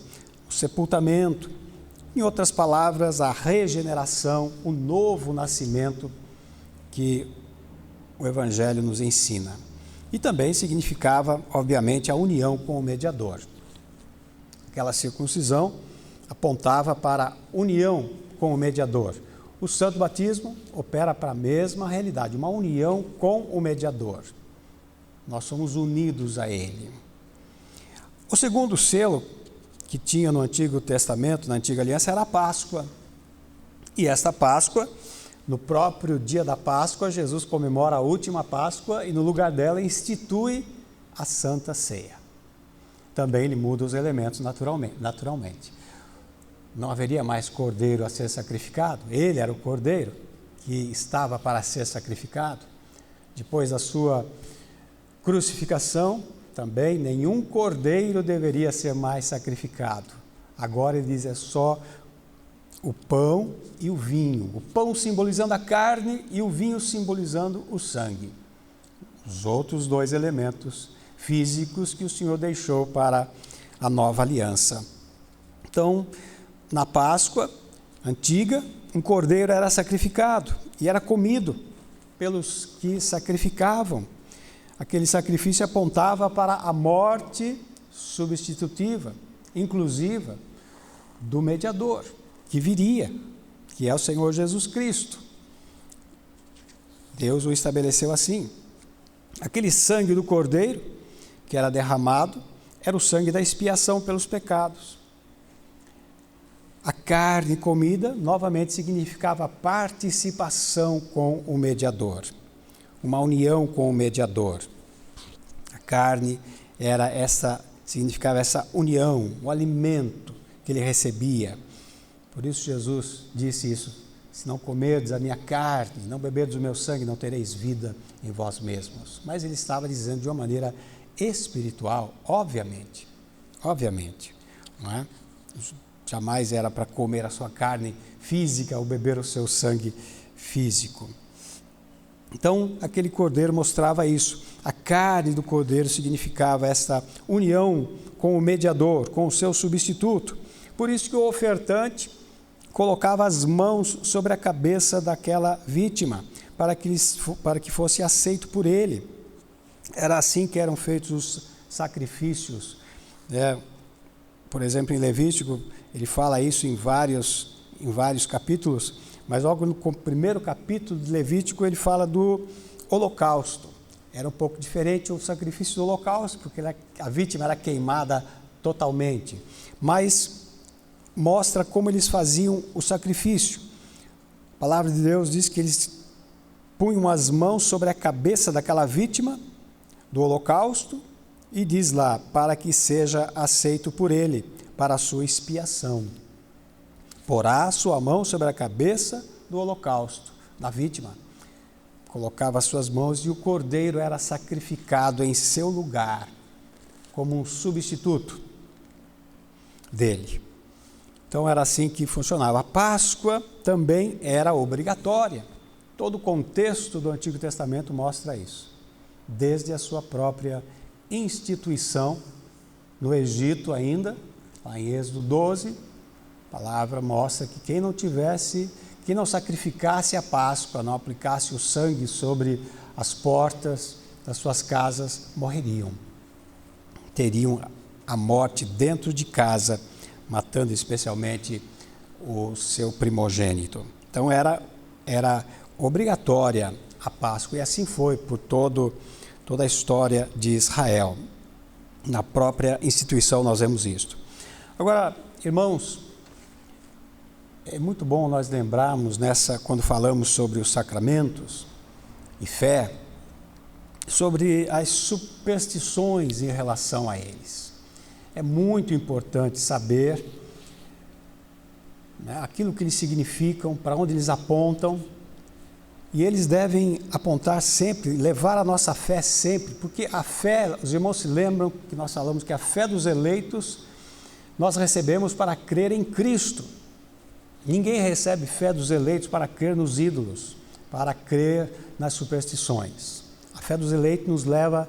o sepultamento. Em outras palavras, a regeneração, o novo nascimento que o Evangelho nos ensina. E também significava, obviamente, a união com o mediador. Aquela circuncisão apontava para a união com o mediador. o santo batismo opera para a mesma realidade, uma união com o mediador. Nós somos unidos a ele. O segundo selo que tinha no Antigo Testamento, na Antiga Aliança, era a Páscoa. E esta Páscoa, no próprio dia da Páscoa, Jesus comemora a última Páscoa e no lugar dela institui a Santa Ceia. Também ele muda os elementos naturalmente. Não haveria mais cordeiro a ser sacrificado, ele era o cordeiro que estava para ser sacrificado. Depois da sua crucificação, também nenhum cordeiro deveria ser mais sacrificado. Agora ele diz, é só o pão e o vinho. O pão simbolizando a carne e o vinho simbolizando o sangue. Os outros dois elementos físicos que o Senhor deixou para a nova aliança. Então, na Páscoa antiga, um cordeiro era sacrificado e era comido pelos que sacrificavam. Aquele sacrifício apontava para a morte substitutiva, inclusiva, do mediador, que viria, que é o Senhor Jesus Cristo. Deus o estabeleceu assim. Aquele sangue do cordeiro, que era derramado, era o sangue da expiação pelos pecados. A carne comida, novamente, significava participação com o mediador, uma união com o mediador. A carne significava essa união, o alimento que ele recebia. Por isso Jesus disse isso, se não comerdes a minha carne, não beberdes o meu sangue, não tereis vida em vós mesmos. Mas ele estava dizendo de uma maneira espiritual, obviamente, não é? Jamais era para comer a sua carne física ou beber o seu sangue físico. Então, aquele cordeiro mostrava isso. A carne do cordeiro significava essa união com o mediador, com o seu substituto. Por isso que o ofertante colocava as mãos sobre a cabeça daquela vítima, para que fosse aceito por ele. Era assim que eram feitos os sacrifícios. Por exemplo, em Levítico, ele fala isso em vários capítulos, mas logo no primeiro capítulo de Levítico ele fala do holocausto. Era um pouco diferente o sacrifício do holocausto, porque a vítima era queimada totalmente, mas mostra como eles faziam o sacrifício. A palavra de Deus diz que eles punham as mãos sobre a cabeça daquela vítima do holocausto e diz lá, para que seja aceito por ele, para a sua expiação. Porá a sua mão sobre a cabeça do holocausto, da vítima. Colocava as suas mãos e o cordeiro era sacrificado em seu lugar, como um substituto dele. Então era assim que funcionava. A Páscoa também era obrigatória. Todo o contexto do Antigo Testamento mostra isso. Desde a sua própria instituição, no Egito ainda, lá em Êxodo 12, a palavra mostra que quem não sacrificasse a Páscoa, não aplicasse o sangue sobre as portas das suas casas, morreriam. Teriam a morte dentro de casa, matando especialmente o seu primogênito. Então era obrigatória a Páscoa, e assim foi por toda a história de Israel. Na própria instituição nós vemos isto. Agora, irmãos, é muito bom nós lembrarmos quando falamos sobre os sacramentos e fé, sobre as superstições em relação a eles. É muito importante saber aquilo que eles significam, para onde eles apontam, e eles devem apontar sempre, levar a nossa fé sempre, porque a fé, os irmãos se lembram que nós falamos que a fé dos eleitos nós recebemos para crer em Cristo. Ninguém recebe fé dos eleitos para crer nos ídolos, para crer nas superstições. A fé dos eleitos nos leva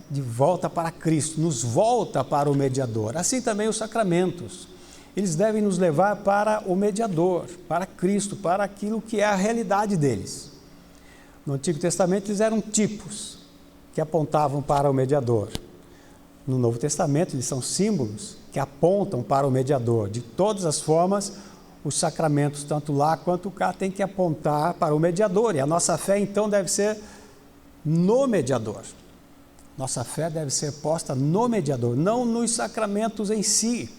de volta para Cristo, nos volta para o mediador. Assim também os sacramentos. Eles devem nos levar para o mediador, para Cristo, para aquilo que é a realidade deles. No Antigo Testamento eles eram tipos que apontavam para o mediador. No Novo Testamento eles são símbolos que apontam para o mediador. De todas as formas, os sacramentos, tanto lá quanto cá, tem que apontar para o mediador. E a nossa fé, então, deve ser no mediador. Nossa fé deve ser posta no mediador, não nos sacramentos em si,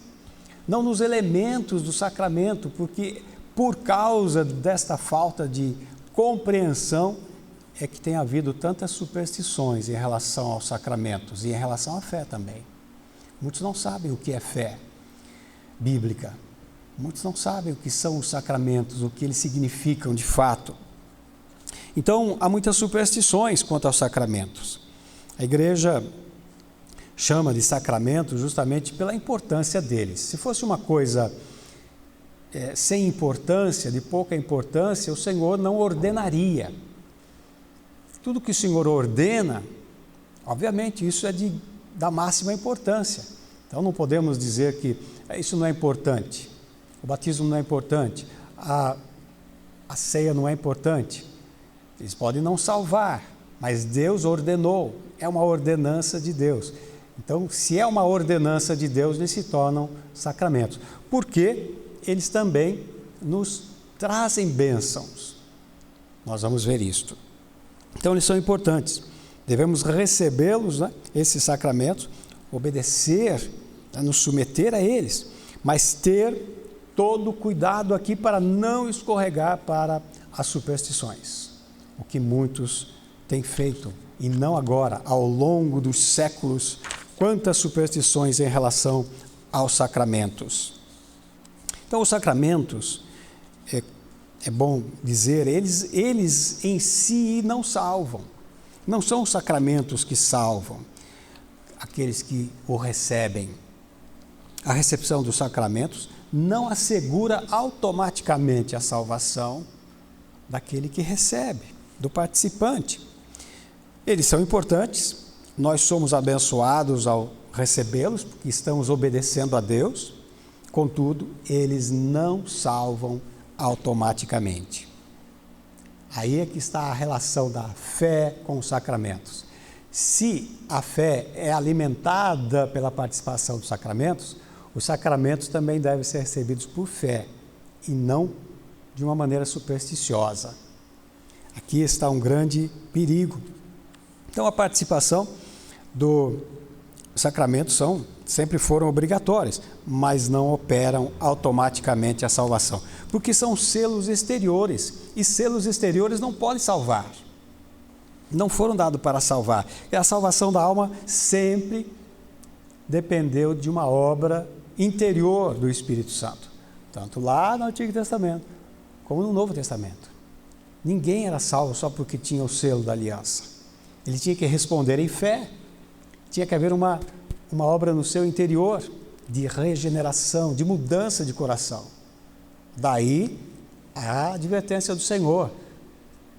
não nos elementos do sacramento, porque por causa desta falta de compreensão é que tem havido tantas superstições em relação aos sacramentos e em relação à fé também. Muitos não sabem o que é fé bíblica, muitos não sabem o que são os sacramentos, o que eles significam de fato. Então, há muitas superstições quanto aos sacramentos. A igreja chama de sacramento justamente pela importância deles. Se fosse uma coisa sem importância, de pouca importância, o Senhor não ordenaria. Tudo que o Senhor ordena, obviamente, isso é da máxima importância. Então não podemos dizer que isso não é importante, o batismo não é importante, a ceia não é importante. Eles podem não salvar, mas Deus ordenou, é uma ordenança de Deus. Então, se é uma ordenança de Deus, eles se tornam sacramentos, porque eles também nos trazem bênçãos. Nós vamos ver isto. Então, eles são importantes. Devemos recebê-los, esses sacramentos, obedecer, nos submeter a eles, mas ter todo o cuidado aqui para não escorregar para as superstições, o que muitos têm feito, e não agora, ao longo dos séculos, quantas superstições em relação aos sacramentos. Então, os sacramentos, é bom dizer, eles em si não salvam. Não são os sacramentos que salvam aqueles que o recebem. A recepção dos sacramentos não assegura automaticamente a salvação daquele que recebe, do participante. Eles são importantes, nós somos abençoados ao recebê-los, porque estamos obedecendo a Deus, contudo, eles não salvam automaticamente. Aí é que está a relação da fé com os sacramentos. Se a fé é alimentada pela participação dos sacramentos, os sacramentos também devem ser recebidos por fé e não de uma maneira supersticiosa. Aqui está um grande perigo. Então, a participação dos sacramentos sempre foram obrigatórias, mas não operam automaticamente a salvação, porque são selos exteriores, e selos exteriores não podem salvar, não foram dados para salvar. E a salvação da alma sempre dependeu de uma obra interior do Espírito Santo, tanto lá no Antigo Testamento, como no Novo Testamento. Ninguém era salvo só porque tinha o selo da aliança. Ele tinha que responder em fé, tinha que haver uma obra no seu interior de regeneração, de mudança de coração. Daí a advertência do Senhor.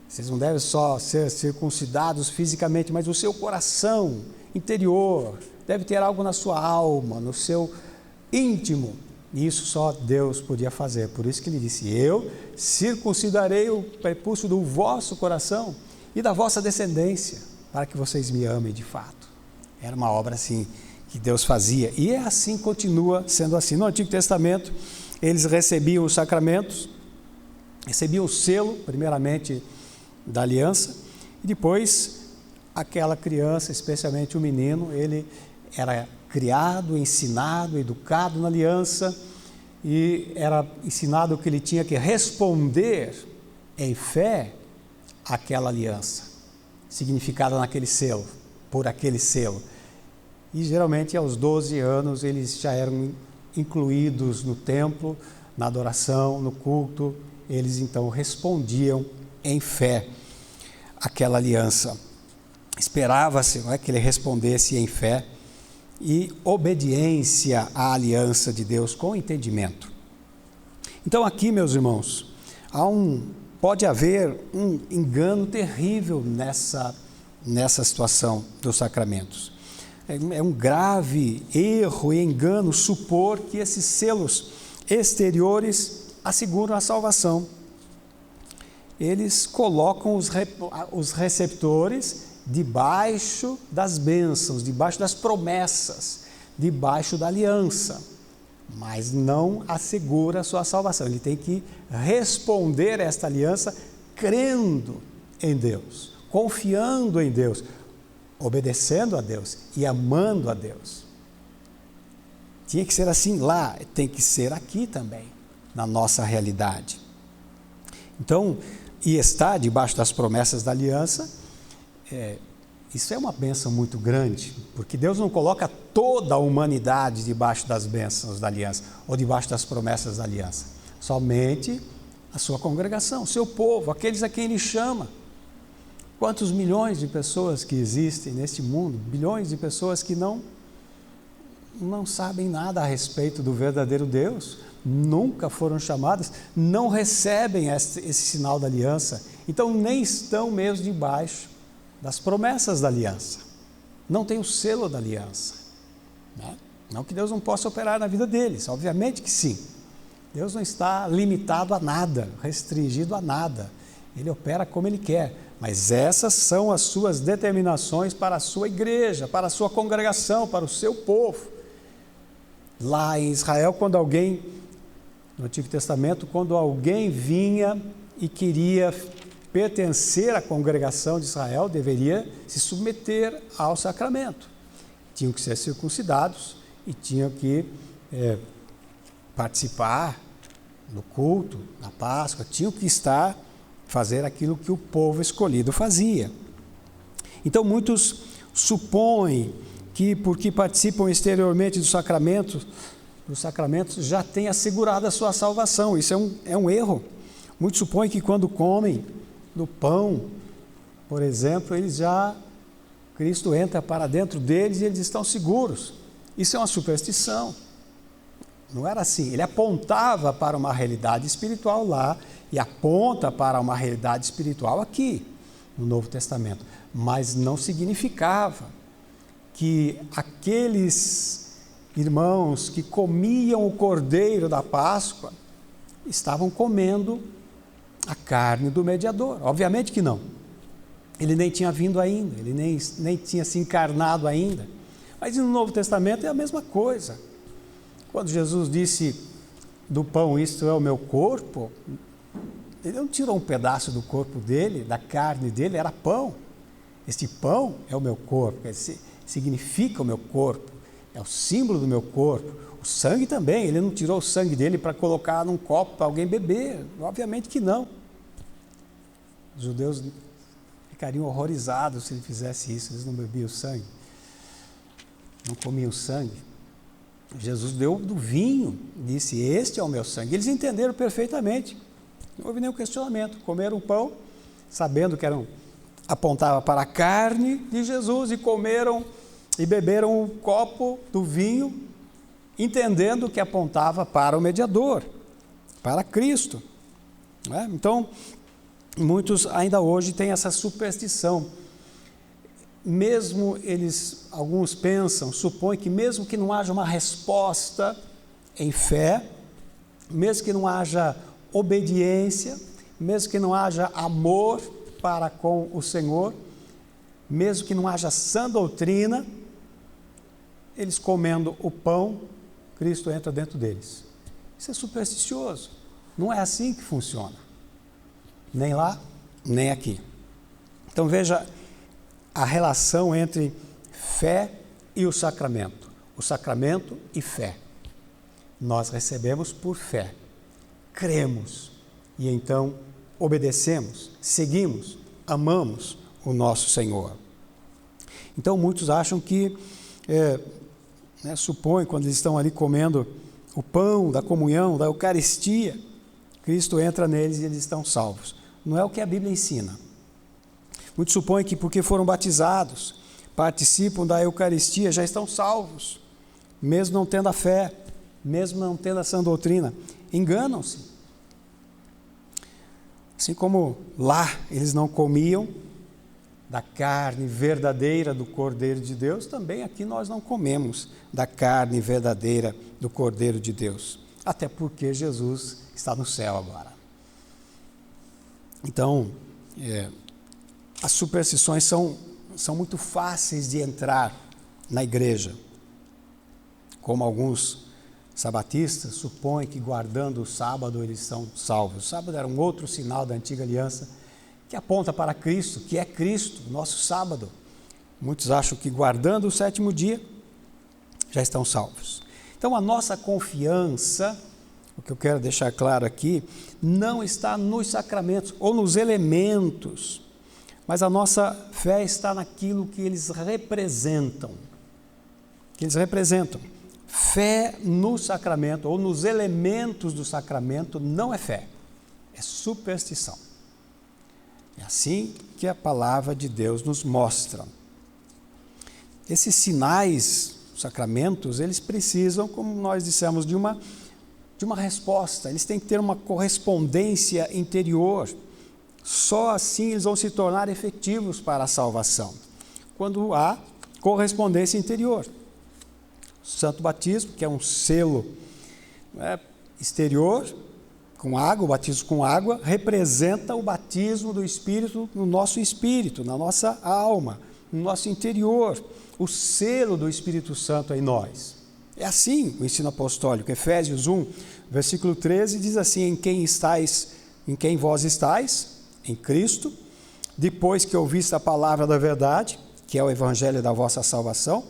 Vocês não devem só ser circuncidados fisicamente, mas o seu coração interior deve ter algo na sua alma, no seu íntimo. E isso só Deus podia fazer. Por isso que ele disse: eu circuncidarei o prepúcio do vosso coração e da vossa descendência, para que vocês me amem de fato. Era uma obra assim que Deus fazia, e é assim, continua sendo assim. No Antigo Testamento, eles recebiam os sacramentos, recebiam o selo, primeiramente, da aliança, e depois, aquela criança, especialmente o menino, ele era criado, ensinado, educado na aliança, e era ensinado que ele tinha que responder em fé àquela aliança, significada naquele selo, por aquele selo. E geralmente aos 12 anos eles já eram incluídos no templo, na adoração, no culto, eles então respondiam em fé àquela aliança. Esperava-se, não é, que ele respondesse em fé e obediência à aliança de Deus com entendimento. Então aqui, meus irmãos, pode haver um engano terrível nessa situação dos sacramentos. É um grave erro e engano supor que esses selos exteriores asseguram a salvação. Eles colocam os receptores debaixo das bênçãos, debaixo das promessas, debaixo da aliança. mas não assegura a sua salvação. Ele tem que responder a esta aliança crendo em Deus, confiando em Deus, obedecendo a Deus e amando a Deus. Tinha que ser assim lá, tem que ser aqui também, na nossa realidade. Então, e estar debaixo das promessas da aliança, isso é uma bênção muito grande, porque Deus não coloca toda a humanidade debaixo das bênçãos da aliança, ou debaixo das promessas da aliança. Somente a sua congregação, o seu povo, aqueles a quem Ele chama. Quantos milhões de pessoas que existem neste mundo, bilhões de pessoas que não sabem nada a respeito do verdadeiro Deus, nunca foram chamadas, não recebem esse sinal da aliança, então nem estão mesmo debaixo das promessas da aliança, não tem o selo da aliança, né? Não que Deus não possa operar na vida deles, obviamente que sim, Deus não está limitado a nada, restringido a nada, Ele opera como Ele quer, mas essas são as suas determinações para a sua igreja, para a sua congregação, para o seu povo. Lá em Israel, quando alguém, no Antigo Testamento, quando alguém vinha e queria pertencer à congregação de Israel, deveria se submeter ao sacramento. Tinham que ser circuncidados e tinham que participar do culto, da Páscoa, tinham que fazer aquilo que o povo escolhido fazia. Então muitos supõem que porque participam exteriormente dos sacramentos já têm assegurado a sua salvação. Isso é um erro. Muitos supõem que quando comem do pão, por exemplo, Cristo entra para dentro deles e eles estão seguros. Isso é uma superstição. Não era assim. Ele apontava para uma realidade espiritual lá e aponta para uma realidade espiritual aqui, no Novo Testamento. Mas não significava que aqueles irmãos que comiam o cordeiro da Páscoa estavam comendo a carne do mediador. Obviamente que não. Ele nem tinha vindo ainda, ele nem tinha se encarnado ainda. Mas no Novo Testamento é a mesma coisa. Quando Jesus disse do pão, isto é o meu corpo, ele não tirou um pedaço do corpo dele, da carne dele, era pão. Este pão é o meu corpo, significa o meu corpo, é o símbolo do meu corpo. O sangue também, ele não tirou o sangue dele para colocar num copo para alguém beber, obviamente que não. Os judeus ficariam horrorizados se ele fizesse isso, eles não bebiam sangue, não comiam sangue. Jesus deu do vinho, disse, este é o meu sangue. Eles entenderam perfeitamente, não houve nenhum questionamento, comeram o pão, sabendo que apontava para a carne de Jesus e comeram e beberam o copo do vinho, entendendo que apontava para o mediador, para Cristo. Né? Então, muitos ainda hoje têm essa superstição. Mesmo alguns pensam, supõem que mesmo que não haja uma resposta em fé, mesmo que não haja obediência, mesmo que não haja amor para com o Senhor, mesmo que não haja sã doutrina, eles comendo o pão, Cristo entra dentro deles. Isso é supersticioso. Não é assim que funciona. Nem lá, nem aqui. Então veja a relação entre fé e o sacramento e fé. Nós recebemos por fé, cremos e então obedecemos, seguimos, amamos o nosso Senhor. Então muitos acham que, supõem quando eles estão ali comendo o pão da comunhão, da Eucaristia, Cristo entra neles e eles estão salvos. Não é o que a Bíblia ensina. Muitos supõem que porque foram batizados, participam da Eucaristia, já estão salvos, mesmo não tendo a fé, mesmo não tendo a sã doutrina. Enganam-se. Assim como lá eles não comiam da carne verdadeira do Cordeiro de Deus, também aqui nós não comemos da carne verdadeira do Cordeiro de Deus. Até porque Jesus está no céu agora. Então, as superstições são muito fáceis de entrar na igreja, como alguns sabatistas supõem que guardando o sábado eles são salvos. O sábado era um outro sinal da antiga aliança que aponta para Cristo, que é Cristo, o nosso sábado. Muitos acham que guardando o sétimo dia já estão salvos. Então a nossa confiança, o que eu quero deixar claro aqui, não está nos sacramentos ou nos elementos, mas a nossa fé está naquilo que eles representam. Fé no sacramento ou nos elementos do sacramento não é fé, é superstição. É assim que a palavra de Deus nos mostra. Esses sinais, sacramentos, eles precisam, como nós dissemos, de uma resposta. Eles têm que ter uma correspondência interior. Só assim eles vão se tornar efetivos para a salvação, quando há correspondência interior. O santo batismo, que é um selo exterior, com água, o batismo com água, representa o batismo do Espírito no nosso espírito, na nossa alma, no nosso interior, o selo do Espírito Santo em nós. É assim o ensino apostólico. Efésios 1, versículo 13, diz assim: em quem vós estáis, em Cristo, depois que ouviste a palavra da verdade, que é o evangelho da vossa salvação,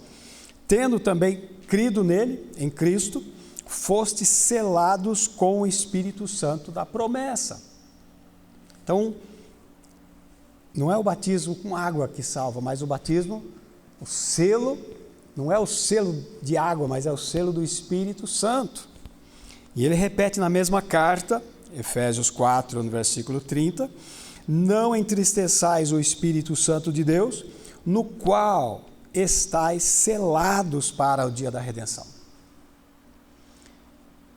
tendo também crido nele, em Cristo, fostes selados com o Espírito Santo da promessa. Então, não é o batismo com água que salva, mas o batismo, o selo, não é o selo de água, mas é o selo do Espírito Santo. E ele repete na mesma carta, Efésios 4, no versículo 30, não entristeçais o Espírito Santo de Deus, no qual estáis selados para o dia da redenção.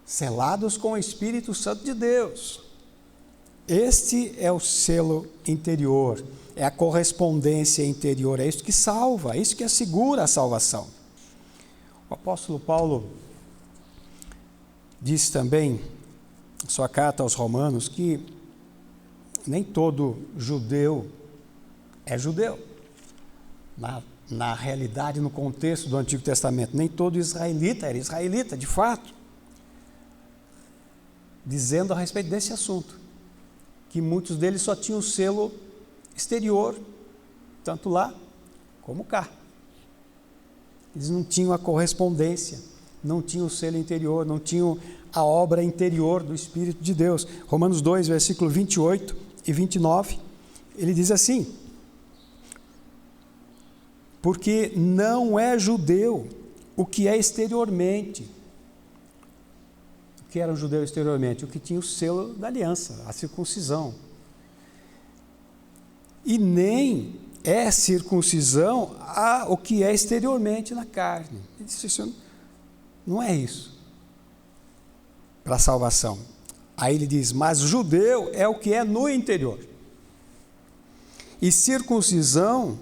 Selados com o Espírito Santo de Deus. Este é o selo interior, é a correspondência interior, é isso que salva, é isso que assegura a salvação. O apóstolo Paulo diz também, em sua carta aos Romanos, que nem todo judeu é judeu. Na realidade, no contexto do Antigo Testamento, nem todo israelita era israelita, de fato. Dizendo a respeito desse assunto, que muitos deles só tinham o selo exterior, tanto lá como cá. Eles não tinham a correspondência, não tinham o selo interior, não tinham a obra interior do Espírito de Deus. Romanos 2, versículo 28 e 29, ele diz assim: porque não é judeu o que é exteriormente. O que era um judeu exteriormente? O que tinha o selo da aliança, a circuncisão. E nem é circuncisão o que é exteriormente na carne. Ele disse, não é isso para a salvação. Aí ele diz, mas judeu é o que é no interior. E circuncisão,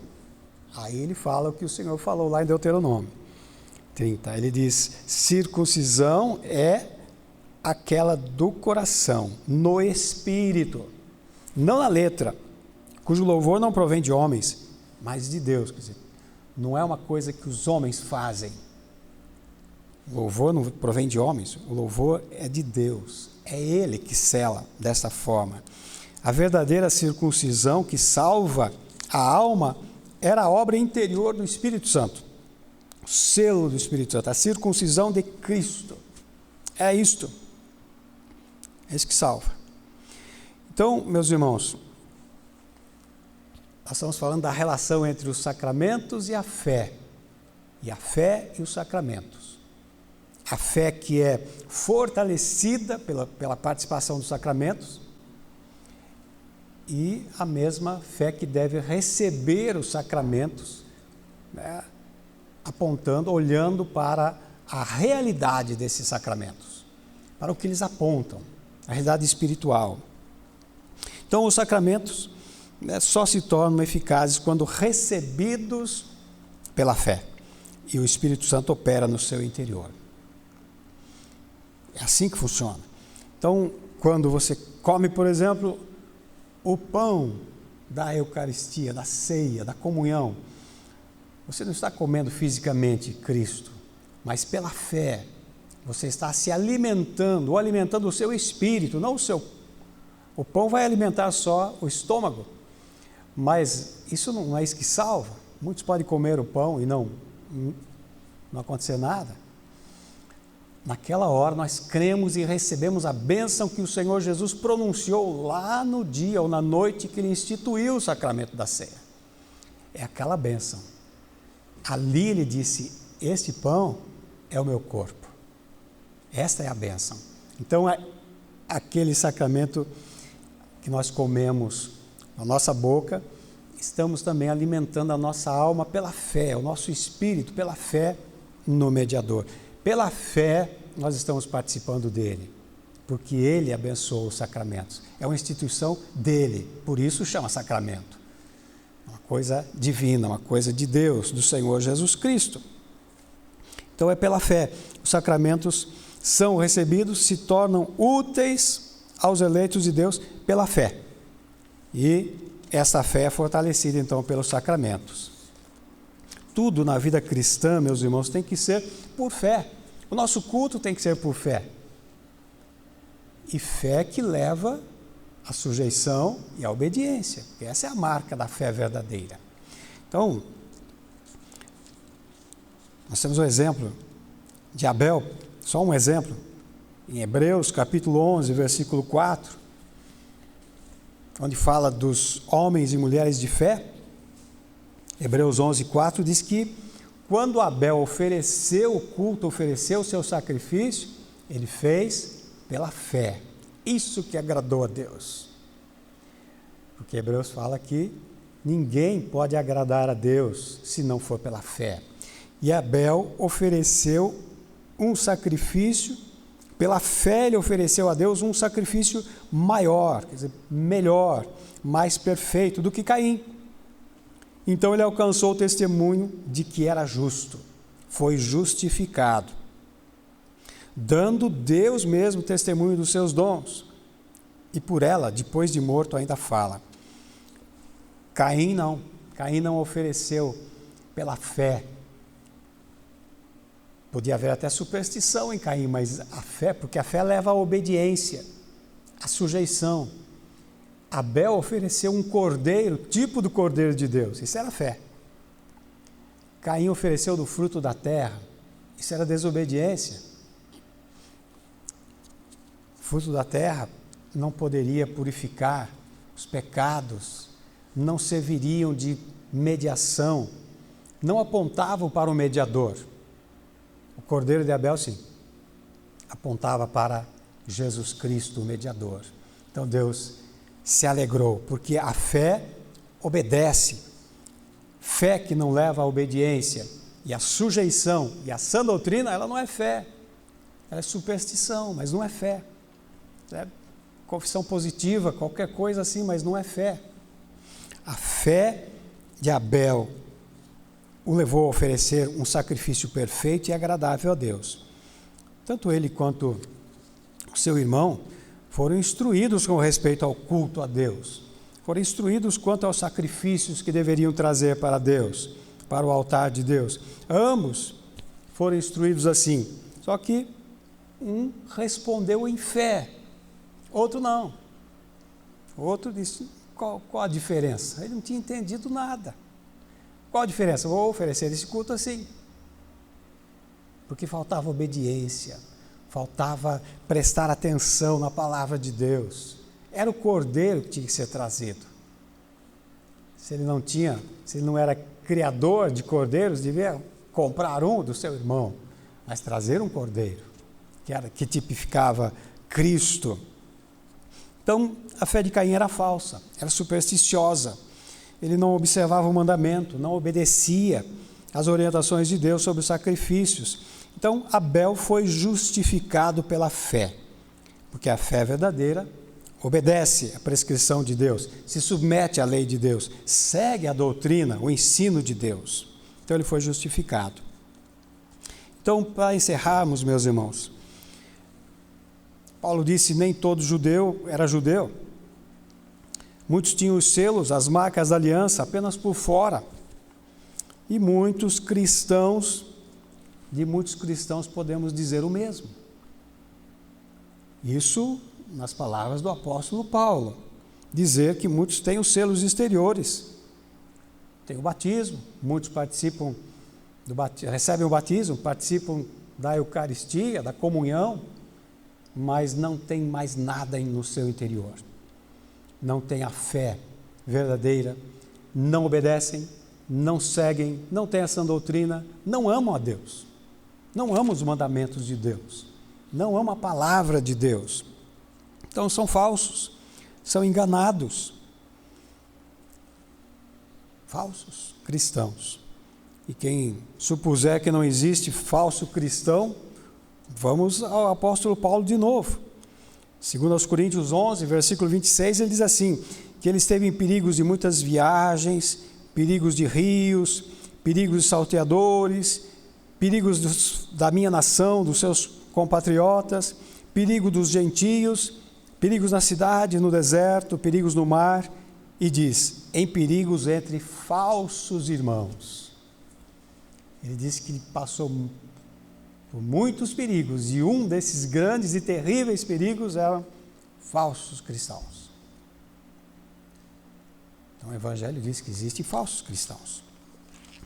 aí ele fala o que o Senhor falou lá em Deuteronômio 30. Ele diz, circuncisão é aquela do coração, no espírito, não na letra, cujo louvor não provém de homens, mas de Deus. Quer dizer, não é uma coisa que os homens fazem. O louvor não provém de homens, o louvor é de Deus. É Ele que sela dessa forma. A verdadeira circuncisão que salva a alma era a obra interior do Espírito Santo, o selo do Espírito Santo, a circuncisão de Cristo. É isto. É isso que salva. Então, meus irmãos, nós estamos falando da relação entre os sacramentos e a fé e os sacramentos. A fé que é fortalecida pela participação dos sacramentos e a mesma fé que deve receber os sacramentos, né, apontando, olhando para a realidade desses sacramentos, para o que eles apontam, a realidade espiritual. Então, os sacramentos, né, só se tornam eficazes quando recebidos pela fé e o Espírito Santo opera no seu interior. É assim que funciona. Então, quando você come, por exemplo, o pão da Eucaristia, da ceia, da comunhão, você não está comendo fisicamente Cristo, mas pela fé, Você está se alimentando, ou alimentando o seu espírito, não o seu. O pão vai alimentar só o estômago, mas isso não é isso que salva. Muitos podem comer o pão e não acontecer nada. Naquela hora nós cremos e recebemos a bênção que o Senhor Jesus pronunciou lá no dia ou na noite que Ele instituiu o sacramento da ceia. É aquela bênção. Ali Ele disse: este pão é o meu corpo. Esta é a bênção. Então, aquele sacramento que nós comemos na nossa boca, estamos também alimentando a nossa alma pela fé, o nosso espírito pela fé no mediador. Pela fé, nós estamos participando dele, porque ele abençoou os sacramentos. É uma instituição dele, por isso chama sacramento. Uma coisa divina, uma coisa de Deus, do Senhor Jesus Cristo. Então, é pela fé. Os sacramentos são recebidos, se tornam úteis aos eleitos de Deus pela fé. E essa fé é fortalecida, então, pelos sacramentos. Tudo na vida cristã, meus irmãos, tem que ser por fé. O nosso culto tem que ser por fé. E fé que leva à sujeição e à obediência, porque essa é a marca da fé verdadeira. Então, nós temos um exemplo de Abel, só um exemplo, em Hebreus capítulo 11, versículo 4, onde fala dos homens e mulheres de fé. Hebreus 11, 4 diz que quando Abel ofereceu o culto, ofereceu o seu sacrifício, ele fez pela fé. Isso que agradou a Deus. Porque Hebreus fala que ninguém pode agradar a Deus se não for pela fé. E Abel ofereceu um sacrifício, pela fé ele ofereceu a Deus um sacrifício maior, quer dizer, melhor, mais perfeito do que Caim. Então ele alcançou o testemunho de que era justo, foi justificado, dando Deus mesmo testemunho dos seus dons. E por ela, depois de morto, ainda fala. Caim não ofereceu pela fé. Podia haver até superstição em Caim, mas a fé, porque a fé leva à obediência, à sujeição. Abel ofereceu um cordeiro, tipo do cordeiro de Deus, isso era fé. Caim ofereceu do fruto da terra, isso era desobediência. O fruto da terra não poderia purificar os pecados, não serviriam de mediação, não apontavam para o mediador. O cordeiro de Abel, sim, apontava para Jesus Cristo, o mediador. Então Deus se alegrou, porque a fé obedece. Fé que não leva à obediência e à sujeição e à sã doutrina, ela não é fé. Ela é superstição, mas não é fé. É confissão positiva, qualquer coisa assim, mas não é fé. A fé de Abel o levou a oferecer um sacrifício perfeito e agradável a Deus. Tanto ele quanto o seu irmão foram instruídos com respeito ao culto a Deus. Foram instruídos quanto aos sacrifícios que deveriam trazer para Deus, para o altar de Deus. Ambos foram instruídos assim, só que um respondeu em fé, outro não. O outro disse, qual a diferença? Ele não tinha entendido nada. Qual a diferença? Vou oferecer esse culto assim. Porque faltava obediência, faltava prestar atenção na palavra de Deus. Era o cordeiro que tinha que ser trazido. Se ele não era criador de cordeiros, devia comprar um do seu irmão, mas trazer um cordeiro, que tipificava Cristo. Então, a fé de Caim era falsa, era supersticiosa. Ele não observava o mandamento, não obedecia às orientações de Deus sobre os sacrifícios. Então, Abel foi justificado pela fé, porque a fé verdadeira obedece à prescrição de Deus, se submete à lei de Deus, segue a doutrina, o ensino de Deus. Então, ele foi justificado. Então, para encerrarmos, meus irmãos, Paulo disse, nem todo judeu era judeu. Muitos tinham os selos, as marcas da aliança, apenas por fora. E muitos cristãos de muitos cristãos podemos dizer o mesmo. Isso nas palavras do apóstolo Paulo. Dizer que muitos têm os selos exteriores. Tem o batismo, muitos participam recebem o batismo, participam da Eucaristia, da comunhão, mas não tem mais nada no seu interior. Não tem a fé verdadeira, não obedecem, não seguem, não têm essa doutrina, não amam a Deus, não amam os mandamentos de Deus, não amam a palavra de Deus. Então são falsos, são enganados. Falsos cristãos. E quem supuser que não existe falso cristão, vamos ao apóstolo Paulo de novo. Segundo aos Coríntios 11, versículo 26, ele diz assim, que ele esteve em perigos de muitas viagens, perigos de rios, perigos de salteadores, perigos da minha nação, dos seus compatriotas, perigo dos gentios, perigos na cidade, no deserto, perigos no mar, e diz, em perigos entre falsos irmãos. Ele diz que ele passou por muitos perigos, e um desses grandes e terríveis perigos eram falsos cristãos. Então o Evangelho diz que existem falsos cristãos,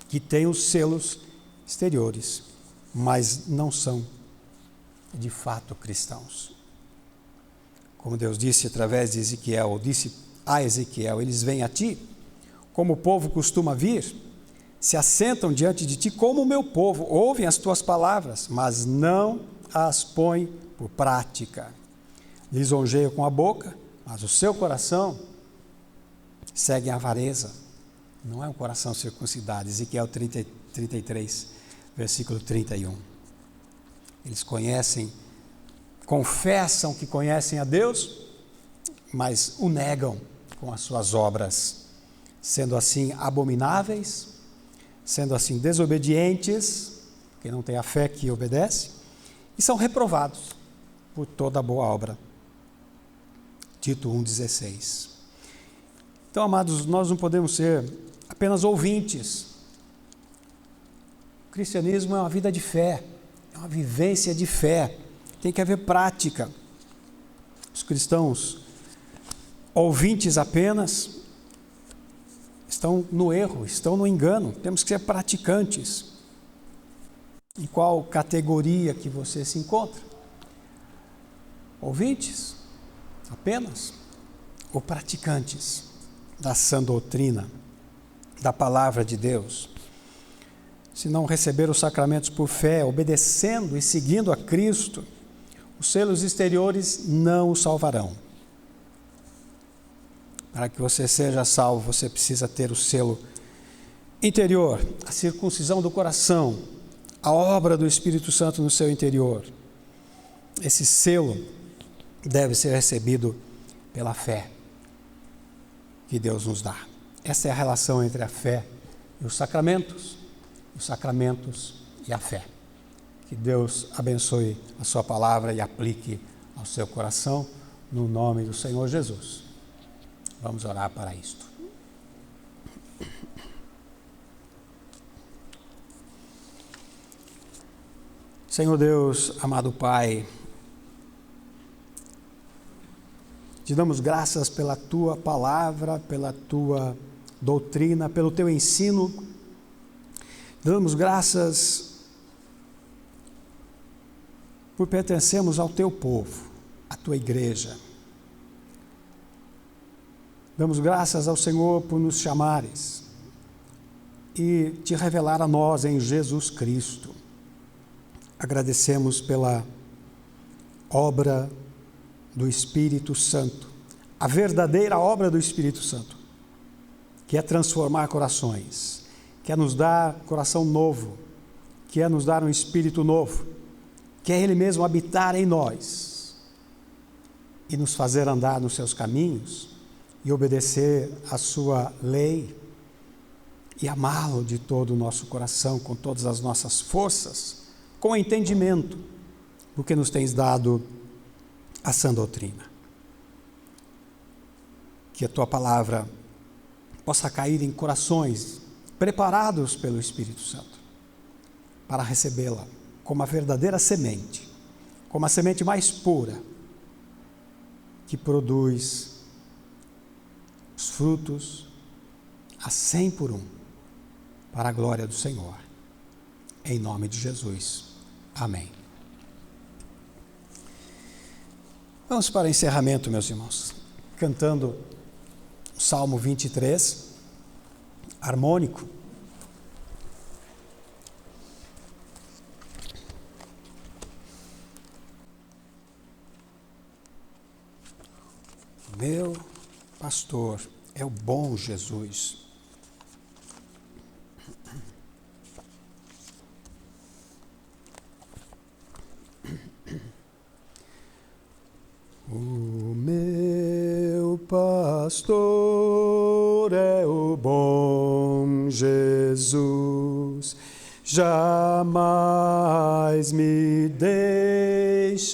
que têm os selos exteriores, mas não são de fato cristãos. Como Deus disse através de Ezequiel, ou disse a Ezequiel, eles vêm a ti, como o povo costuma vir, se assentam diante de ti como o meu povo, ouvem as tuas palavras, mas não as põem por prática. Lisonjeiam com a boca, mas o seu coração segue a avareza. Não é um coração circuncidado. Ezequiel 33, versículo 31. Eles confessam que conhecem a Deus, mas o negam com as suas obras, sendo assim abomináveis, sendo assim desobedientes, que não tem a fé que obedece, e são reprovados por toda a boa obra. Tito 1,16. Então, amados, nós não podemos ser apenas ouvintes. O cristianismo é uma vida de fé, é uma vivência de fé, tem que haver prática. Os cristãos ouvintes apenas estão no erro, estão no engano. Temos que ser praticantes. Em qual categoria que você se encontra? Ouvintes apenas ou praticantes da sã doutrina, da palavra de Deus? Se não receber os sacramentos por fé, obedecendo e seguindo a Cristo, os selos exteriores não o salvarão. Para que você seja salvo, você precisa ter o selo interior, a circuncisão do coração, a obra do Espírito Santo no seu interior. Esse selo deve ser recebido pela fé que Deus nos dá. Essa é a relação entre a fé e os sacramentos e a fé. Que Deus abençoe a sua palavra e aplique ao seu coração, no nome do Senhor Jesus. Vamos orar para isto. Senhor Deus, amado Pai, te damos graças pela tua palavra, pela tua doutrina, pelo teu ensino. Damos graças por pertencermos ao teu povo, à tua igreja. Damos graças ao Senhor por nos chamares e te revelar a nós em Jesus Cristo. Agradecemos pela obra do Espírito Santo, a verdadeira obra do Espírito Santo, que é transformar corações, que é nos dar coração novo, que é nos dar um espírito novo, que é Ele mesmo habitar em nós e nos fazer andar nos seus caminhos e obedecer a sua lei e amá-lo de todo o nosso coração, com todas as nossas forças, com entendimento, porque nos tens dado a sã doutrina. Que a tua palavra possa cair em corações preparados pelo Espírito Santo, para recebê-la como a verdadeira semente, como a semente mais pura, que produz os frutos a 100 por 1, para a glória do Senhor. Em nome de Jesus. Amém. Vamos para o encerramento, meus irmãos, cantando o Salmo 23, harmônico. Meu pastor é o bom Jesus. O meu pastor é o bom Jesus, jamais me deixará.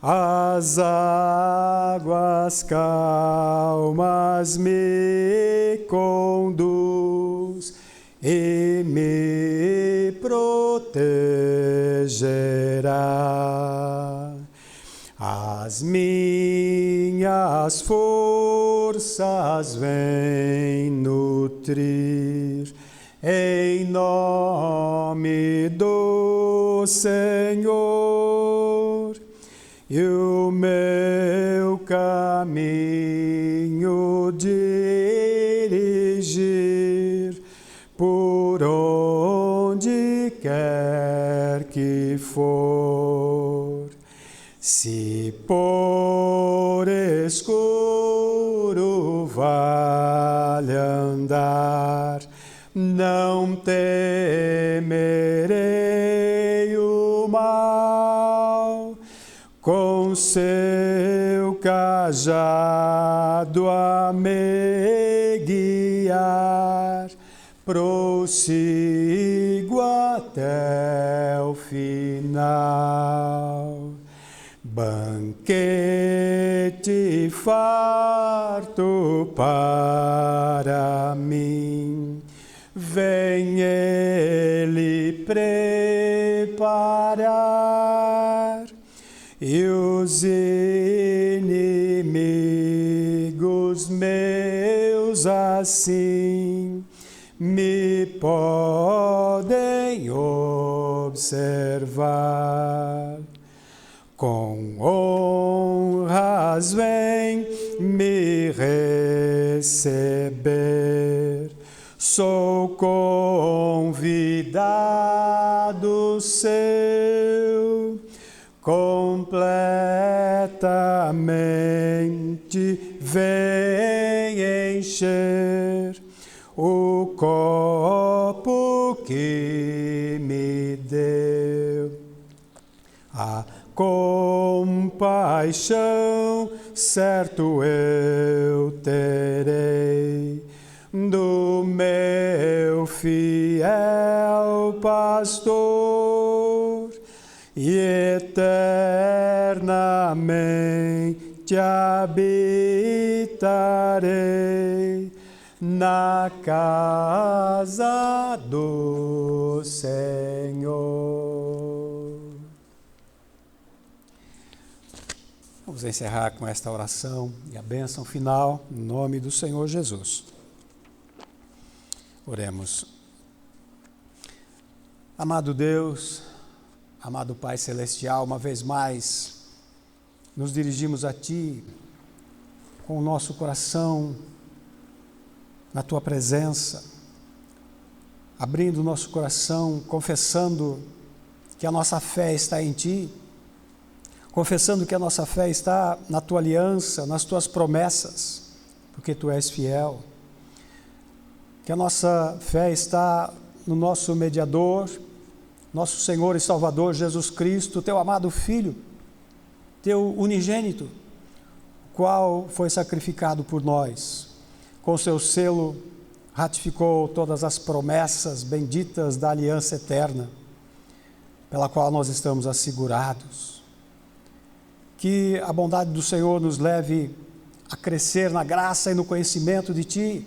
As águas calmas me conduz e me protegerá. As minhas forças vêm nutrir em nome do Senhor. E o meu caminho dirigir por onde quer que for. Se por escuro vale andar, não temerei o mal. Com seu cajado a me guiar, prossigo até o final. Banquete farto para mim, vem ele preparar. E os inimigos meus assim me podem observar. Com honras vem me receber, sou convidado seu. Completamente vem encher o copo que me deu. A compaixão certo eu terei do meu fiel pastor, e eternamente habitarei na casa do Senhor. Vamos encerrar com esta oração e a bênção final, em nome do Senhor Jesus. Oremos. Amado Deus, amado Pai Celestial, uma vez mais, nos dirigimos a Ti com o nosso coração na Tua presença, abrindo o nosso coração, confessando que a nossa fé está em Ti, confessando que a nossa fé está na Tua aliança, nas Tuas promessas, porque Tu és fiel, que a nossa fé está no nosso mediador, nosso Senhor e Salvador Jesus Cristo, Teu amado Filho, Teu unigênito, o qual foi sacrificado por nós. Com seu selo ratificou todas as promessas benditas da aliança eterna, pela qual nós estamos assegurados. Que a bondade do Senhor nos leve a crescer na graça e no conhecimento de Ti,